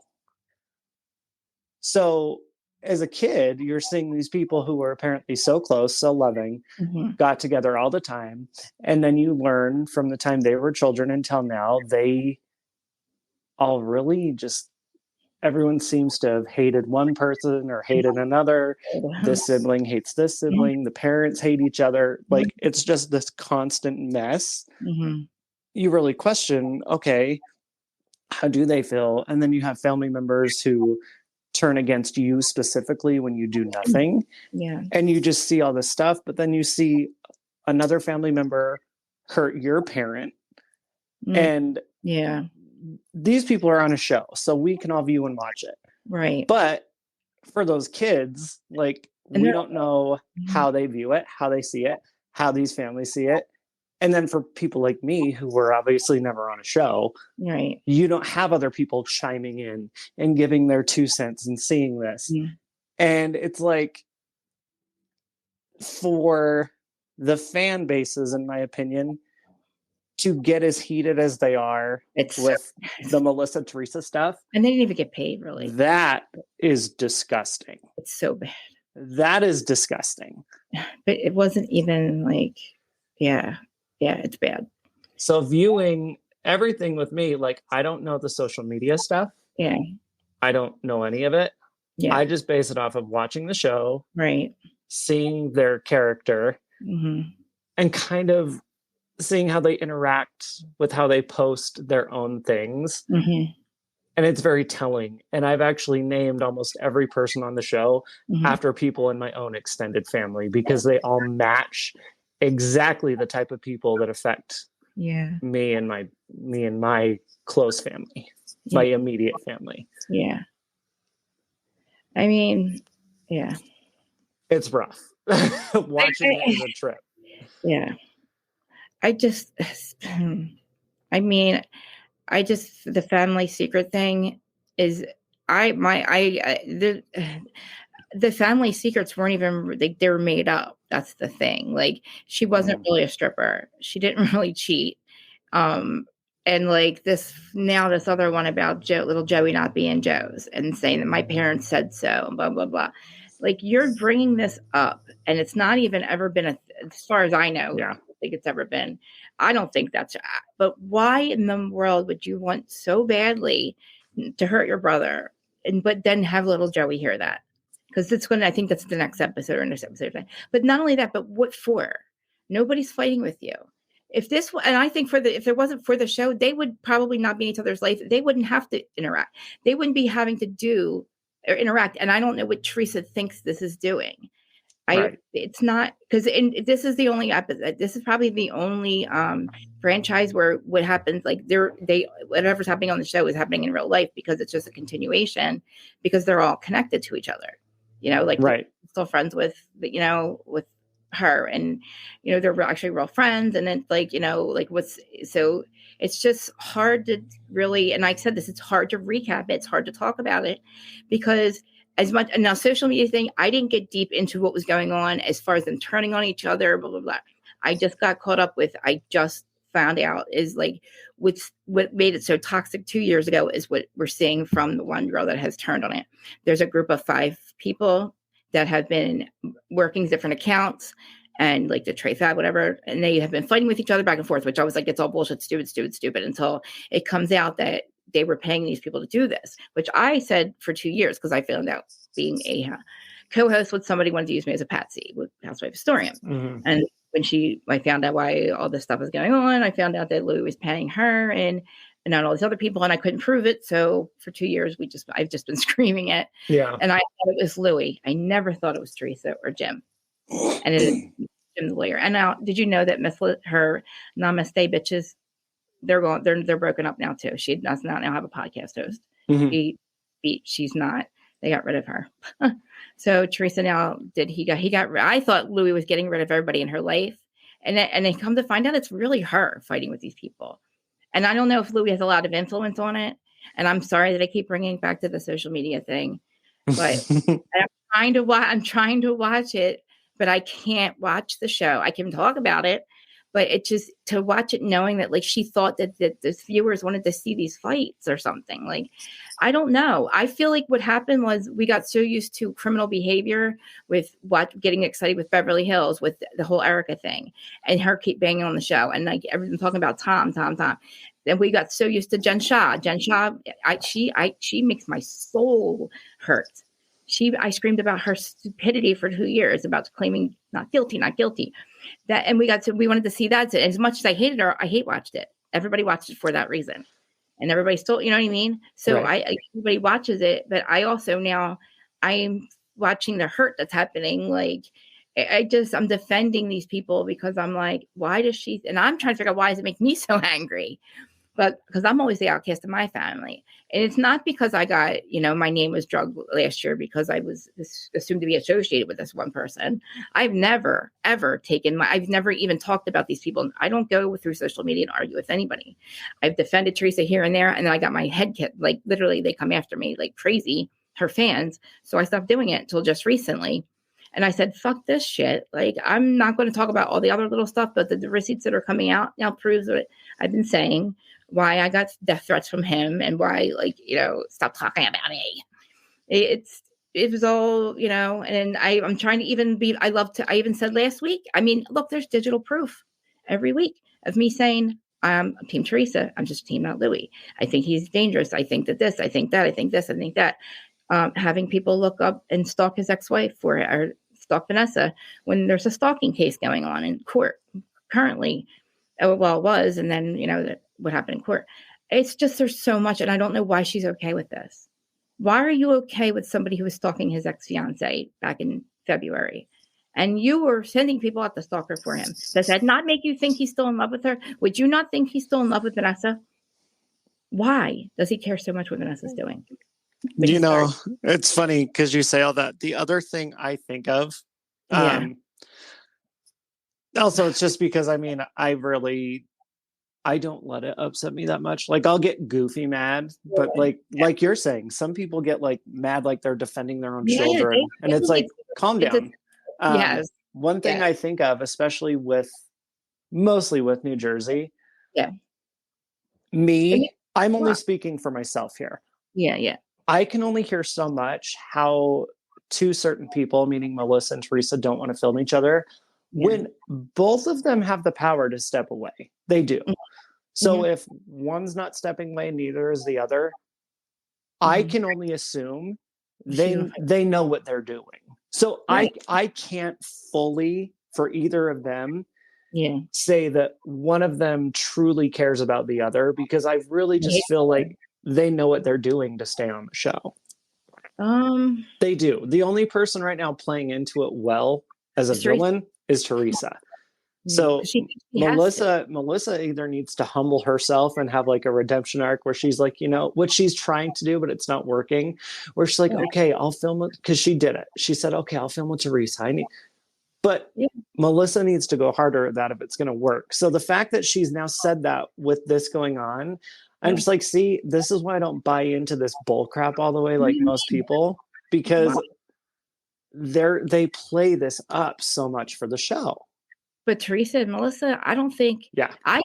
So as a kid, you're seeing these people who were apparently so close, so loving, got together all the time. And then you learn from the time they were children until now, they all really just, everyone seems to have hated one person or hated another. This sibling hates this sibling. The parents hate each other. Like, it's just this constant mess. You really question, okay, how do they feel? And then you have family members who turn against you specifically when you do nothing. Yeah. And you just see all this stuff, but then you see another family member hurt your parent. And these people are on a show, so we can all view and watch it. Right. But for those kids, like, we don't know how they view it, how they see it, how these families see it. And then for people like me, who were obviously never on a show, right, you don't have other people chiming in and giving their 2 cents and seeing this. And it's like, for the fan bases, in my opinion, to get as heated as they are with the Melissa Teresa stuff. And they didn't even get paid, really. That is disgusting. It's so bad. That is disgusting. But it wasn't even like, yeah, it's bad. So viewing everything with me, like, I don't know the social media stuff. Yeah. I don't know any of it. Yeah. I just base it off of watching the show. Right. Seeing their character. And kind of seeing how they interact with how they post their own things. And it's very telling. And I've actually named almost every person on the show after people in my own extended family, because they all match exactly the type of people that affect me and my close family, my immediate family. Yeah. I mean, yeah. It's rough. Watching it is a trip. Yeah. The family secret thing is, the family secrets weren't even, they were made up. That's the thing. Like, she wasn't really a stripper. She didn't really cheat. And like this other one about little Joey not being Joe's and saying that my parents said so, blah, blah, blah. Like you're bringing this up and it's not even ever been as far as I know. Yeah. I don't think it's ever been. I don't think that's, but why in the world would you want so badly to hurt your brother but then have little Joey hear that? Because I think that's the next episode or next episode. But not only that, but what for? Nobody's fighting with you. If I think if it wasn't for the show, they would probably not be in each other's life. They wouldn't have to interact. They wouldn't be having to do or interact. And I don't know what Teresa thinks this is doing. It's not because this is the only episode. This is probably the only franchise where what happens, like whatever's happening on the show is happening in real life because it's just a continuation because they're all connected to each other. Like they're still friends with with her and they're actually real friends and then so it's just hard to really, and I said this, it's hard to recap it, it's hard to talk about it because as much, and now social media thing, I didn't get deep into what was going on as far as them turning on each other, blah blah blah. I just got caught up with, I just found out is like what made it so toxic 2 years ago is what we're seeing from the one girl that has turned on it. There's a group of 5 people that have been working different accounts and like the Trey Fab, whatever. And they have been fighting with each other back and forth, which I was like, it's all bullshit, stupid, until it comes out that they were paying these people to do this, which I said for 2 years, because I found out being a co-host with somebody wanted to use me as a patsy with Housewife historian. Mm-hmm. And when I found out why all this stuff was going on, I found out that Louis was paying her and not all these other people, and I couldn't prove it. So for 2 years, I've just been screaming it. Yeah. And I thought it was Louis. I never thought it was Teresa or Jim. And it is Jim the lawyer. And now, did you know that her Namaste bitches, they're broken up now too. She does not now have a podcast host. Mm-hmm. She's not. They got rid of her. So Teresa now I thought Louis was getting rid of everybody in her life, and they come to find out it's really her fighting with these people. And I don't know if Louis has a lot of influence on it. And I'm sorry that I keep bringing it back to the social media thing, but I'm trying to watch it, but I can't watch the show. I can talk about it, but it just to watch it knowing that like she thought that the viewers wanted to see these fights or something. Like, I don't know. I feel like what happened was we got so used to criminal behavior with getting excited with Beverly Hills, with the whole Erica thing, and her keep banging on the show, and like everyone talking about Tom. Then we got so used to Jen Shah. She makes my soul hurt. I screamed about her stupidity for 2 years about claiming not guilty. That, and we wanted to see that. As much as I hated her, I hate watched it. Everybody watched it for that reason, and everybody still, you know what I mean. So right. Everybody watches it, but I also now I'm watching the hurt that's happening. Like I'm defending these people because I'm like, why does she? And I'm trying to figure out why does it make me so angry. But because I'm always the outcast of my family. And it's not because I got, my name was drugged last year because I was assumed to be associated with this one person. I've never, ever I've never even talked about these people. I don't go through social media and argue with anybody. I've defended Teresa here and there. And then I got my head kicked. Like literally they come after me like crazy, her fans. So I stopped doing it until just recently. And I said, fuck this shit. Like, I'm not going to talk about all the other little stuff, but the receipts that are coming out now proves what I've been saying, why I got death threats from him and why, stop talking about me. It was all, and I'm trying to even I even said last week, look, there's digital proof every week of me saying, I'm Team Teresa. I'm just Team not Louis. I think he's dangerous. I think that this, I think that, I think this, I think that. Having people look up and stalk his ex-wife or stalk Vanessa when there's a stalking case going on in court currently. Well, it was, and then, what happened in court. It's just, there's so much, and I don't know why she's okay with this. Why are you okay with somebody who was stalking his ex-fiance back in February? And you were sending people out to stalk her for him. Does that not make you think he's still in love with her? Would you not think he's still in love with Vanessa? Why does he care so much what Vanessa's doing? It's funny because you say all that. The other thing I think of, also it's just because I don't let it upset me that much. Like I'll get goofy mad, but like you're saying, some people get like mad, like they're defending their own children, and it's like, calm down. One thing I think of, especially mostly with New Jersey, I'm only speaking for myself here. Yeah. I can only hear so much how two certain people, meaning Melissa and Teresa, don't want to film each other when both of them have the power to step away. They do. So if one's not stepping away, neither is the other. I can only assume they know what they're doing. So I can't fully, for either of them, say that one of them truly cares about the other, because I really just feel like they know what they're doing to stay on the show. They do. The only person right now playing into it well as a villain is Teresa. So Melissa either needs to humble herself and have like a redemption arc where she's like, what she's trying to do, but it's not working. Where she's like, okay, I'll film it, because she did it. She said, okay, I'll film with Teresa. But Melissa needs to go harder at that if it's going to work. So the fact that she's now said that with this going on, I'm just like, see, this is why I don't buy into this bull crap all the way like most people, because they play this up so much for the show. But Teresa and Melissa, I don't think. Yeah. I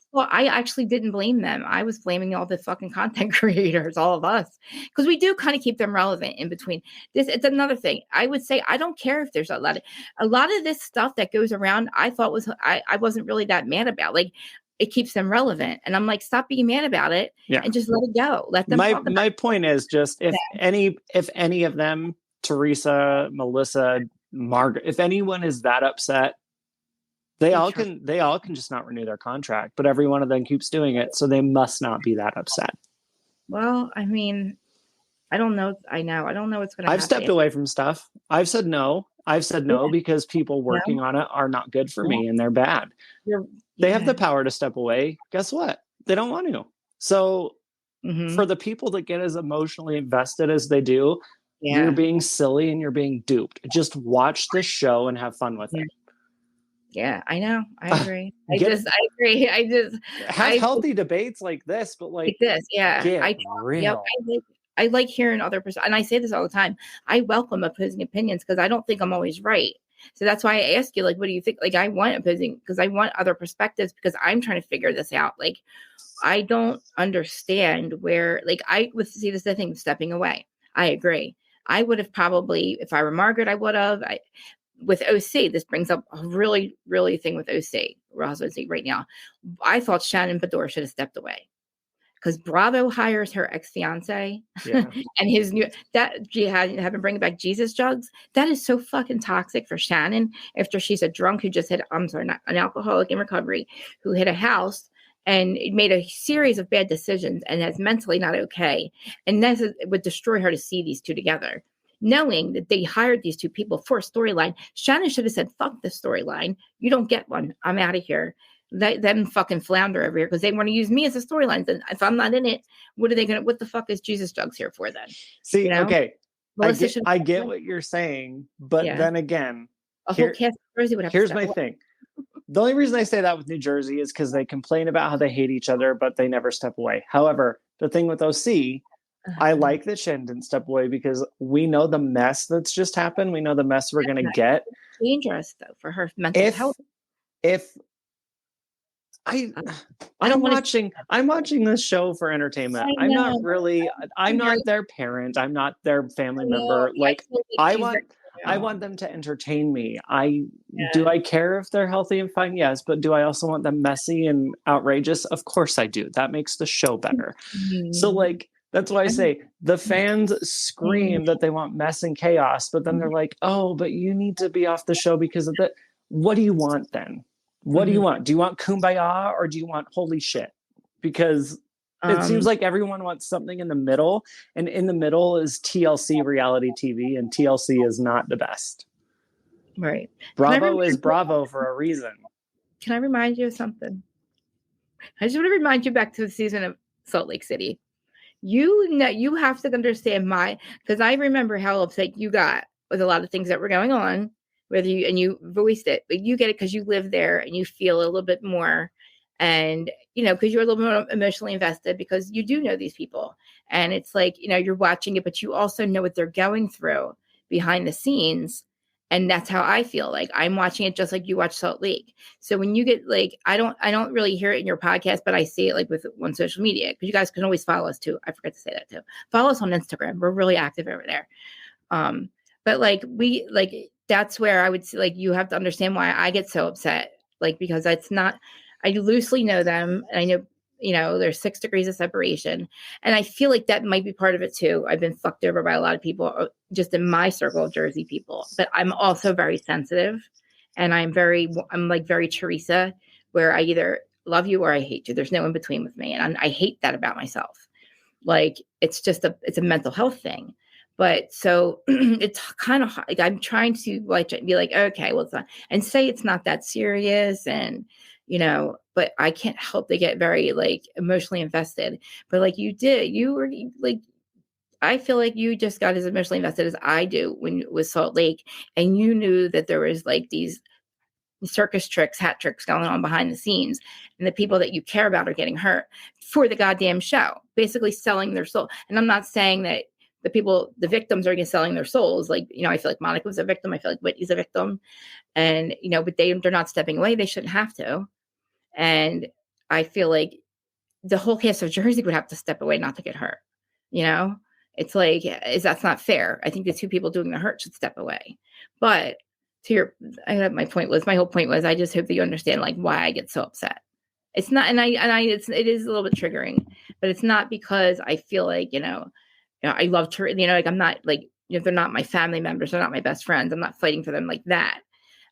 actually didn't blame them. I was blaming all the fucking content creators, all of us, because we do kind of keep them relevant in between. It's another thing. I would say I don't care if there's a lot of this stuff that goes around. I thought I wasn't really that mad about. Like, it keeps them relevant, and I'm like, stop being mad about it, and just let it go. Let them. My point is just if any of them, Teresa, Melissa, Margaret, if anyone is that upset. They all can just not renew their contract, but every one of them keeps doing it, so they must not be that upset. Well, I mean, I don't know. I don't know what's going to happen. I've stepped away from stuff. I've said no. Because people working on it are not good for me and they're bad. They have the power to step away. Guess what? They don't want to. So for the people that get as emotionally invested as they do, you're being silly and you're being duped. Just watch this show and have fun with it. Yeah, I know. I agree. I agree. Have healthy debates like this, but like this. Yeah. Real. I like hearing other perspectives. And I say this all the time. I welcome opposing opinions because I don't think I'm always right. So that's why I ask you, like, what do you think? Like, I want opposing because I want other perspectives because I'm trying to figure this out. Like, I don't understand where, like, I would see this thing stepping away. I agree. I would have probably, if I were Margaret, I would have. With OC, this brings up a really, really thing with OC. We're also OC right now. I thought Shannon Bedore should have stepped away because Bravo hires her ex-fiance and his new having bringing back Jesus jugs. That is so fucking toxic for Shannon after she's a drunk who just an alcoholic in recovery who hit a house and made a series of bad decisions and is mentally not okay. And this would destroy her to see these two together. Knowing that they hired these two people for a storyline, Shannon should have said, fuck the storyline. You don't get one. I'm out of here. Let them fucking flounder over here because they want to use me as a storyline. Then if I'm not in it, what the fuck is Jesus Jugs here for then? See, okay. I get what you're saying, but then again, a whole cast of Jersey would have here's my thing. The only reason I say that with New Jersey is because they complain about how they hate each other, but they never step away. However, the thing with OC, I like that Shannon didn't step away because we know the mess that's just happened. We know the mess we're going to get. Dangerous though for her mental health. I'm watching this show for entertainment. I'm not their parent. I'm not their family member. Like I want them to entertain me. Do I care if they're healthy and fine? Yes. But do I also want them messy and outrageous? Of course I do. That makes the show better. So like, that's why I say the fans scream that they want mess and chaos, but then they're like, oh, but you need to be off the show because of that. What do you want then? What do you want? Do you want kumbaya or do you want holy shit? Because it seems like everyone wants something in the middle, and in the middle is TLC reality TV, and TLC is not the best. Right. Bravo is Bravo for a reason. Can I remind you of something? I just want to remind you back to the season of Salt Lake City. You have to understand because I remember how upset you got with a lot of things that were going on, you voiced it, but you get it because you live there and you feel a little bit more, and because you're a little more emotionally invested because you do know these people, and it's like you're watching it, but you also know what they're going through behind the scenes, And that's how I feel. Like I'm watching it just like you watch Salt Lake. So when you get like, I don't really hear it in your podcast, but I see it like on social media, because you guys can always follow us too. I forgot to say that too. Follow us on Instagram. We're really active over there. But like that's where I would say, like, you have to understand why I get so upset. Like, because that's not, I loosely know them. And I know, there's 6 degrees of separation. And I feel like that might be part of it too. I've been fucked over by a lot of people just in my circle of Jersey people, but I'm also very sensitive, and I'm like very Teresa, where I either love you or I hate you. There's no in between with me. And I hate that about myself. Like, it's a mental health thing. But so it's kind of like, I'm trying to like be like, okay, well, it's not, and say it's not that serious. And, but I can't help to get very like emotionally invested. But like you were like, I feel like you just got as emotionally invested as I do when it was Salt Lake, and you knew that there was like these circus tricks, hat tricks going on behind the scenes, and the people that you care about are getting hurt for the goddamn show, basically selling their soul. And I'm not saying that the victims are selling their souls. Like, I feel like Monica was a victim. I feel like Whitney's a victim, and, but they're not stepping away. They shouldn't have to. And I feel like the whole cast of Jersey would have to step away not to get hurt. It's like, that's not fair. I think the 2 people doing the hurt should step away. But my whole point was, I just hope that you understand like why I get so upset. It's not, it is a little bit triggering, but it's not because I feel like, I love to, like, I'm not like, they're not my family members. They're not my best friends. I'm not fighting for them like that.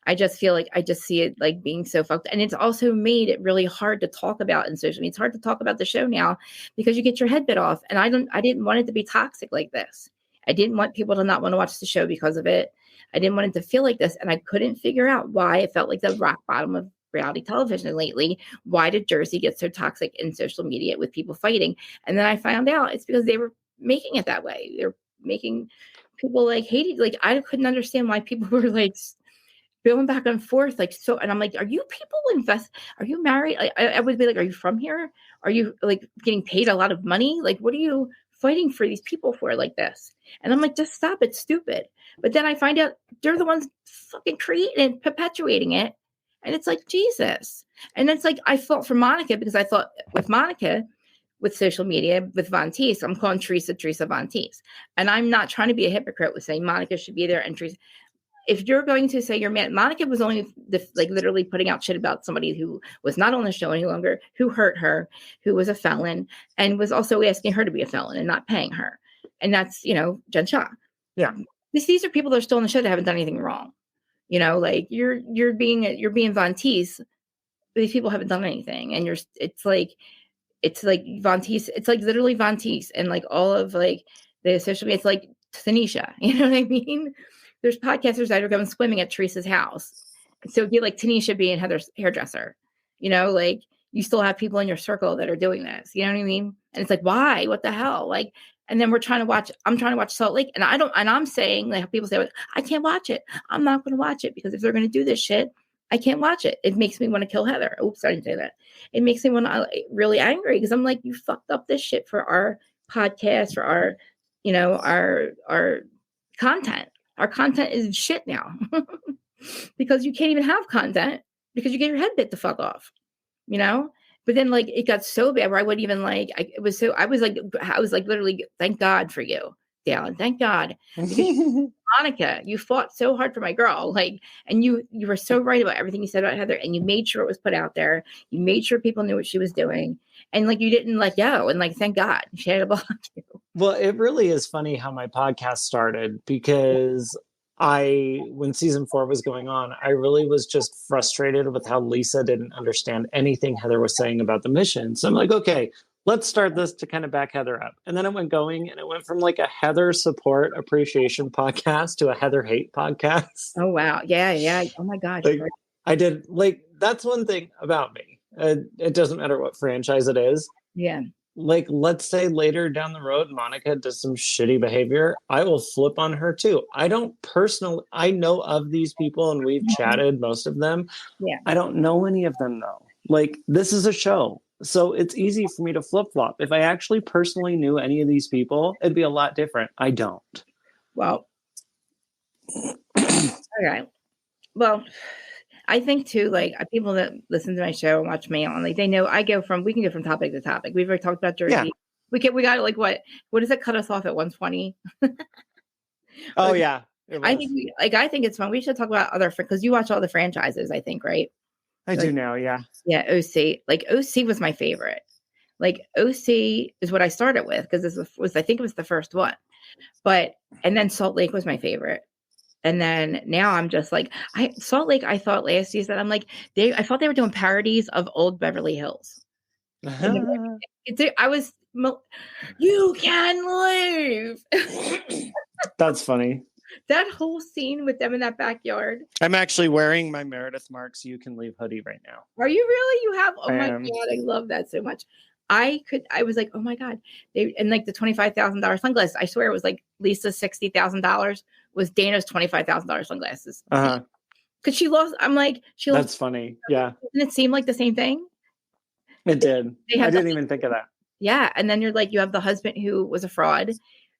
I just feel like I just see it like being so fucked. And it's also made it really hard to talk about in social media. It's hard to talk about the show now because you get your head bit off. And I didn't want it to be toxic like this. I didn't want people to not want to watch the show because of it. I didn't want it to feel like this. And I couldn't figure out why it felt like the rock bottom of reality television lately. Why did Jersey get so toxic in social media with people fighting? And then I found out it's because they were making it that way. They're making people like hated. Like, I couldn't understand why people were like going back and forth, like, so. And I'm like, are you people are you married? I would be like, are you from here? Are you like getting paid a lot of money? Like, what are you fighting for these people for like this? And I'm like, just stop. It's stupid. But then I find out they're the ones fucking creating and perpetuating it. And it's like, Jesus. And it's like, I felt for Monica, because I thought with Monica, with social media, with Von Teese, I'm calling Teresa Von Teese. And I'm not trying to be a hypocrite with saying Monica should be there and Teresa. If you're going to say you're mad, Monica was only like literally putting out shit about somebody who was not on the show any longer, who hurt her, who was a felon, and was also asking her to be a felon and not paying her. And that's, Jen Shah. Yeah. These are people that are still on the show that haven't done anything wrong. Like you're being Von Teese. These people haven't done anything. And it's like Von Teese. It's like literally Von Teese and like all of like the social media. It's like Tanisha. You know what I mean? There's podcasters that are going swimming at Teresa's house. So it'd be like Tanisha being Heather's hairdresser. Like you still have people in your circle that are doing this. You know what I mean? And it's like, why? What the hell? Like, and then I'm trying to watch Salt Lake. And I'm saying, like, people say, I can't watch it. I'm not going to watch it because if they're going to do this shit, I can't watch it. It makes me want to kill Heather. Oops, I didn't say that. It makes me want to really angry because I'm like, you fucked up this shit for our podcast, for our, our content. Our content is shit now because you can't even have content because you get your head bit the fuck off, But then like it got so bad where I wouldn't even like. I was like literally, thank God for you, Dallin. Thank God, Monica, you fought so hard for my girl, like, and you were so right about everything you said about Heather, and you made sure it was put out there. You made sure people knew what she was doing, and like you didn't let go. And like, thank God, she had a block you. Well, it really is funny how my podcast started because when season 4 was going on, I really was just frustrated with how Lisa didn't understand anything Heather was saying about the mission. So I'm like, okay, let's start this to kind of back Heather up. And then it went going and it went from like a Heather support appreciation podcast to a Heather hate podcast. Oh, wow. Yeah. Oh my gosh. Like, I did like, that's one thing about me. It doesn't matter what franchise it is. Yeah. Like, let's say later down the road, Monica does some shitty behavior. I will flip on her too. I know of these people and we've chatted, most of them. Yeah. I don't know any of them though. Like, this is a show. So it's easy for me to flip flop. If I actually personally knew any of these people, it'd be a lot different. I don't. Well, Okay. Well, I think too, like people that listen to my show and watch me on, like they know we can go from topic to topic. We've already talked about Jersey. Yeah. We got like what does it cut us off at 120? Oh yeah. I think it's fun. We should talk about other because you watch all the franchises, I think, right? I do now, yeah. Yeah, OC. Like OC was my favorite. Like OC is what I started with because this I think it was the first one. And then Salt Lake was my favorite. And then now I'm just like Salt Lake. I thought last season I'm like I thought they were doing parodies of old Beverly Hills. I was you can leave. That's funny. That whole scene with them in that backyard. I'm actually wearing my Meredith Marks You Can Leave hoodie right now. Are you really? You have? Oh my God, I love that so much. I was like, oh my God. And like the $25,000 sunglasses. I swear it was like Lisa's $60,000 was Dana's $25,000 sunglasses. Because she lost. I'm like, she lost. That's funny. Yeah. Didn't it seem like the same thing? It did. I didn't even think of that. Yeah. And then you're like, you have the husband who was a fraud.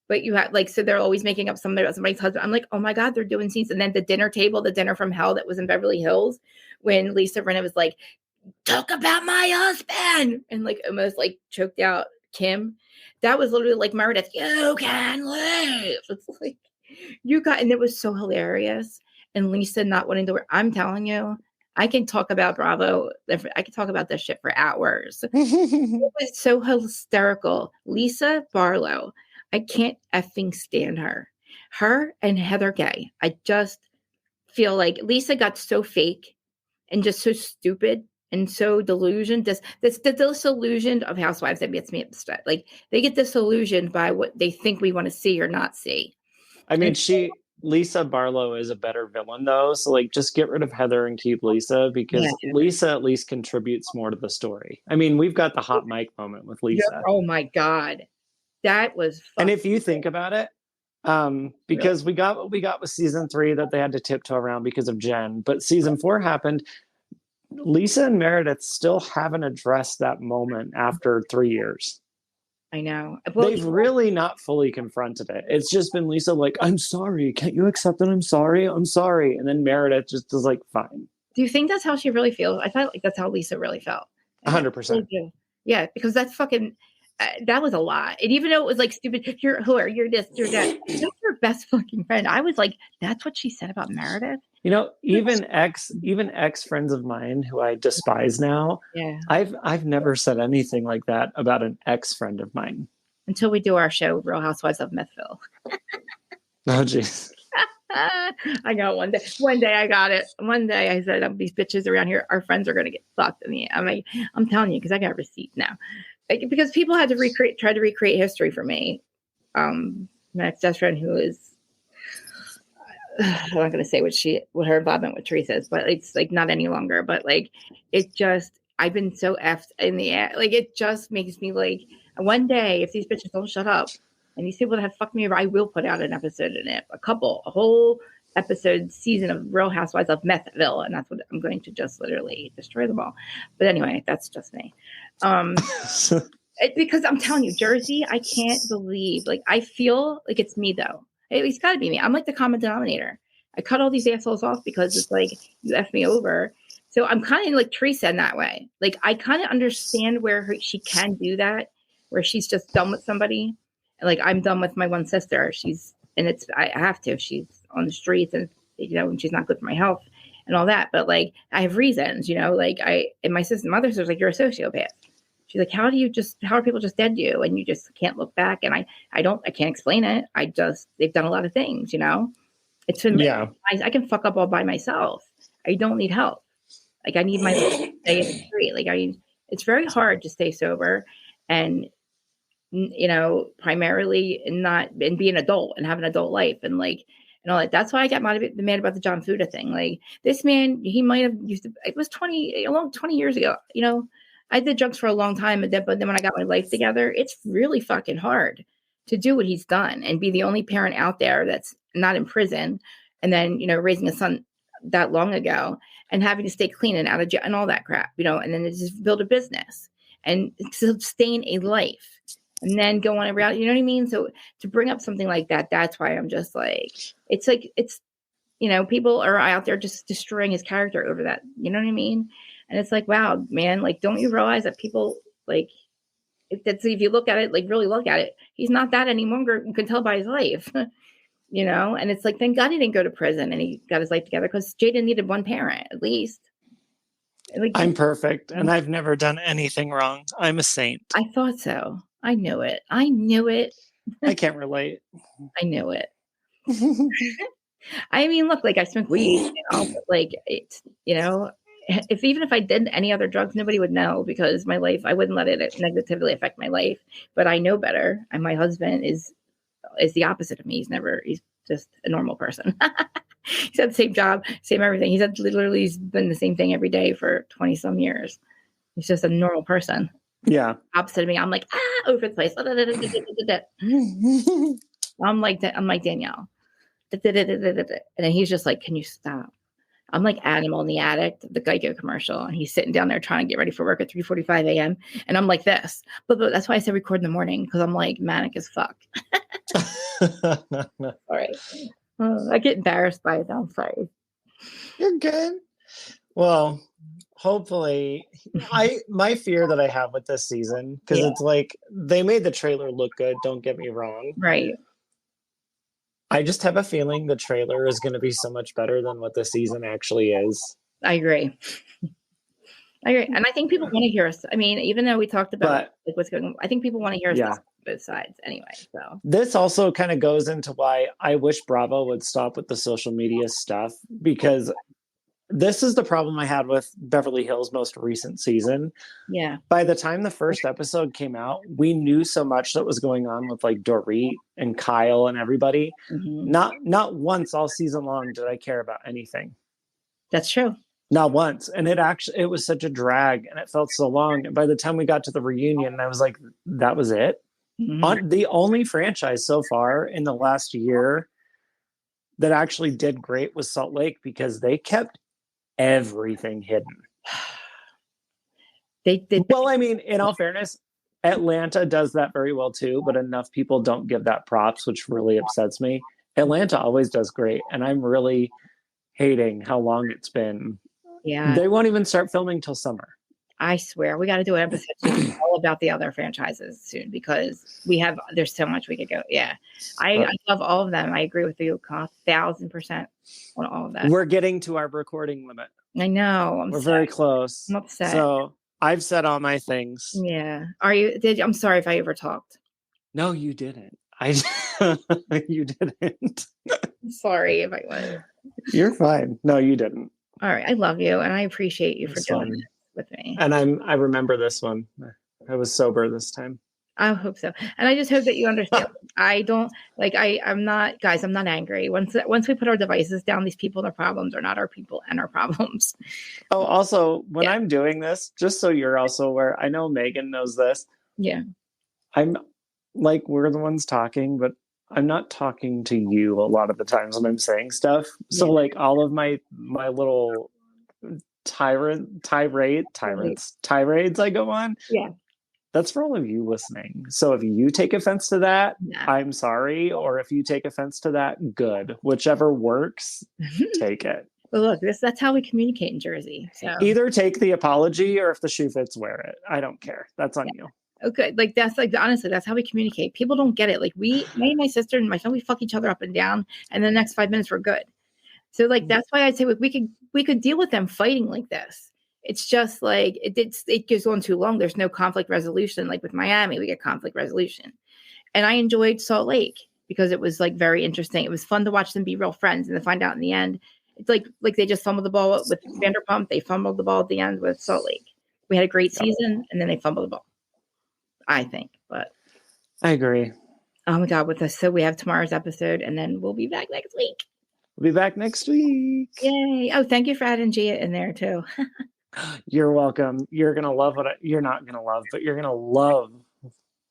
But you have so they're always making up somebody's husband. I'm like, oh my God, they're doing scenes. And then the dinner from hell that was in Beverly Hills when Lisa Rinna was like, talk about my husband and like almost like choked out Kim. That was literally like Meredith, you can leave. It's like and it was so hilarious. And Lisa not wanting to work. I'm telling you, I can talk about Bravo. I can talk about this shit for hours. It was so hysterical. Lisa Barlow. I can't effing stand her. Her and Heather Gay. I just feel like Lisa got so fake and just so stupid and so delusioned. This disillusioned of Housewives that gets me upset. Like they get disillusioned by what they think we want to see or not see. I mean, Lisa Barlow is a better villain though. So like just get rid of Heather and keep Lisa because Lisa at least contributes more to the story. I mean, we've got the hot mic moment with Lisa. Yeah, oh my God. That was fun. And if you think about it, because we got what we got with season 3 that they had to tiptoe around because of Jen, but season 4 happened. Lisa and Meredith still haven't addressed that moment after 3 years. I know. Well, they've really not fully confronted it. It's just been Lisa like, I'm sorry. Can't you accept that I'm sorry? I'm sorry. And then Meredith just is like, fine. Do you think that's how she really feels? I felt like that's how Lisa really felt. 100%. Yeah, because that's fucking... that was a lot. And even though it was like stupid, you're this, you're that. That's your best fucking friend. I was like, that's what she said about Meredith. You know, even ex friends of mine who I despise now. Yeah. I've never said anything like that about an ex friend of mine. Until we do our show, Real Housewives of Methville. Oh jeez. I know one day I got it. One day I said, these bitches around here, our friends are gonna get fucked. And I'm like, I'm telling you, because I got receipts now. Because people had to try to recreate history for me. My ex-best friend who is, I'm not going to say what her involvement with Teresa is, but it's like not any longer. But like, I've been so effed in the air. Like, it just makes me like, one day, if these bitches don't shut up and these people that have fucked me over, I will put out an episode in it, a whole episode season of Real Housewives of Methville. And that's what I'm going to just literally destroy them all. But anyway, that's just me. Because I'm telling you, Jersey, I can't believe, like, I feel like it's me though. It's got to be me. I'm like the common denominator. I cut all these assholes off because it's like you F me over. So I'm kind of like Teresa in that way. Like I kind of understand where she can do that, where she's just done with somebody. And like I'm done with my one sister. I have to. She's on the streets, and and she's not good for my health and all that. But like I have reasons, like and my mother says like you're a sociopath. She's like, how are people just dead to you? And you just can't look back. And I can't explain it. They've done a lot of things, It's been, I can fuck up all by myself. I don't need help. Like I need my stay in the street. Like it's very hard to stay sober and, primarily and be an adult and have an adult life and like, and all that. That's why I got mad about the John Fuda thing. Like this man, he might have it was 20 years ago, I did drugs for a long time, but then when I got my life together, it's really fucking hard to do what he's done and be the only parent out there that's not in prison, and then raising a son that long ago and having to stay clean and out of jail and all that crap, and then just build a business and sustain a life and then go on around. You know what I mean? So to bring up something like that, that's why I'm just like, it's people are out there just destroying his character over that. You know what I mean? And it's like, wow, man, like, don't you realize that people, like, if you look at it, like, really look at it, he's not that anymore. You can tell by his life, and it's like, thank God he didn't go to prison and he got his life together, because Jaden needed one parent at least. Like, I'm perfect and I've never done anything wrong. I'm a saint. I thought so. I knew it. I can't relate. I knew it. I mean, look, like, I smoke weed, but like, it's, even if I did any other drugs, nobody would know, because my life, I wouldn't let it negatively affect my life. But I know better. And my husband is the opposite of me. He's just a normal person. He's had the same job, same everything. He's been the same thing every day for 20 some years. He's just a normal person. Yeah. Opposite of me. I'm like, over the place. I'm like Danielle. And then he's just like, can you stop? I'm like Animal in the Attic, the Geico commercial, and he's sitting down there trying to get ready for work at 3:45 a.m. And I'm like this. But that's why I said record in the morning, because I'm like manic as fuck. All right. I get embarrassed by it. I'm sorry. You're good. Well, hopefully, my fear that I have with this season, because it's like, they made the trailer look good, don't get me wrong. Right. I just have a feeling the trailer is going to be so much better than what the season actually is. I agree. And I think people want to hear us. I mean, even though we talked about like what's going on, I think people want to hear us both sides anyway. So this also kind of goes into why I wish Bravo would stop with the social media stuff, because this is the problem I had with Beverly Hills' most recent season. Yeah. By the time the first episode came out, we knew so much that was going on with like Dorit and Kyle and everybody. Mm-hmm. Not once all season long did I care about anything. That's true. Not once. And it was such a drag and it felt so long. And by the time we got to the reunion, I was like, that was it. Mm-hmm. The only franchise so far in the last year that actually did great was Salt Lake, because they kept everything hidden. They did. Well, I mean, in all fairness, Atlanta does that very well too, but enough people don't give that props, which really upsets me. Atlanta always does great, and I'm really hating how long it's been. Yeah. They won't even start filming till summer. I swear, we got to do an episode all about the other franchises soon, because there's so much we could go. Yeah. I love all of them. I agree with you 1,000% on all of that. We're getting to our recording limit. I know. We're very close. I'm upset. So I've said all my things. Yeah. I'm sorry if I ever talked. No, you didn't. You didn't. Sorry if I was. You're fine. No, you didn't. All right. I love you, and I appreciate you for doing it with me. And I remember this one. I was sober this time. I hope so. And I just hope that you understand. I don't like, I'm not angry. Once we put our devices down, these people and their problems are not our people and our problems. Oh, also, when I'm doing this, just so you're also aware, I know Megan knows this. Yeah. I'm like, we're the ones talking, but I'm not talking to you a lot of the times when I'm saying stuff. So like all of my little tirades I go on. Yeah. That's for all of you listening. So if you take offense to that, I'm sorry. Or if you take offense to that, good. Whichever works, take it. Well, look, that's how we communicate in Jersey. So either take the apology, or if the shoe fits, wear it. I don't care. That's on you. Okay. Like that's like, honestly, that's how we communicate. People don't get it. Like me and my sister and my family fuck each other up and down, and the next 5 minutes we're good. So like, that's why I say we could deal with them fighting like this. It's just like it goes on too long. There's no conflict resolution. Like with Miami, we get conflict resolution. And I enjoyed Salt Lake because it was like very interesting. It was fun to watch them be real friends and to find out in the end. It's like they just fumbled the ball with Vanderpump. They fumbled the ball at the end with Salt Lake. We had a great season, and then they fumbled the ball, I think. But I agree. Oh my God, with us. So we have tomorrow's episode, and then we'll be back next week. We'll be back next week. Yay. Oh, thank you for adding Gia in there too. You're welcome. You're going to love you're not going to love, but you're going to love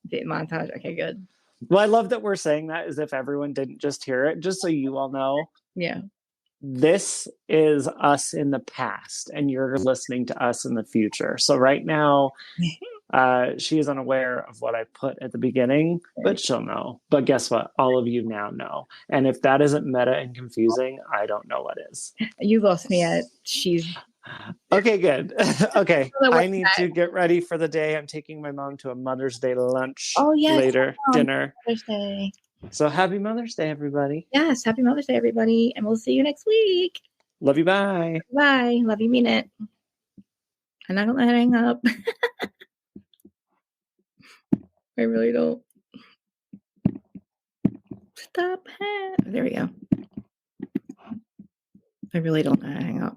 the montage. Okay, good. Well, I love that we're saying that as if everyone didn't just hear it, just so you all know. Yeah. This is us in the past, and you're listening to us in the future. So right now, She is unaware of what I put at the beginning, but she'll know. But guess what? All of you now know. And if that isn't meta and confusing, I don't know what is. You lost me at she's. Okay, good. Okay, I need to get ready for the day. I'm taking my mom to a Mother's Day lunch later, dinner. Mother's Day. So happy Mother's Day, everybody. Yes, happy Mother's Day, everybody. And we'll see you next week. Love you, bye. Bye. Love you, mean it. And I don't let it hang up. I really don't. Stop. There we go. I really don't know how to hang up.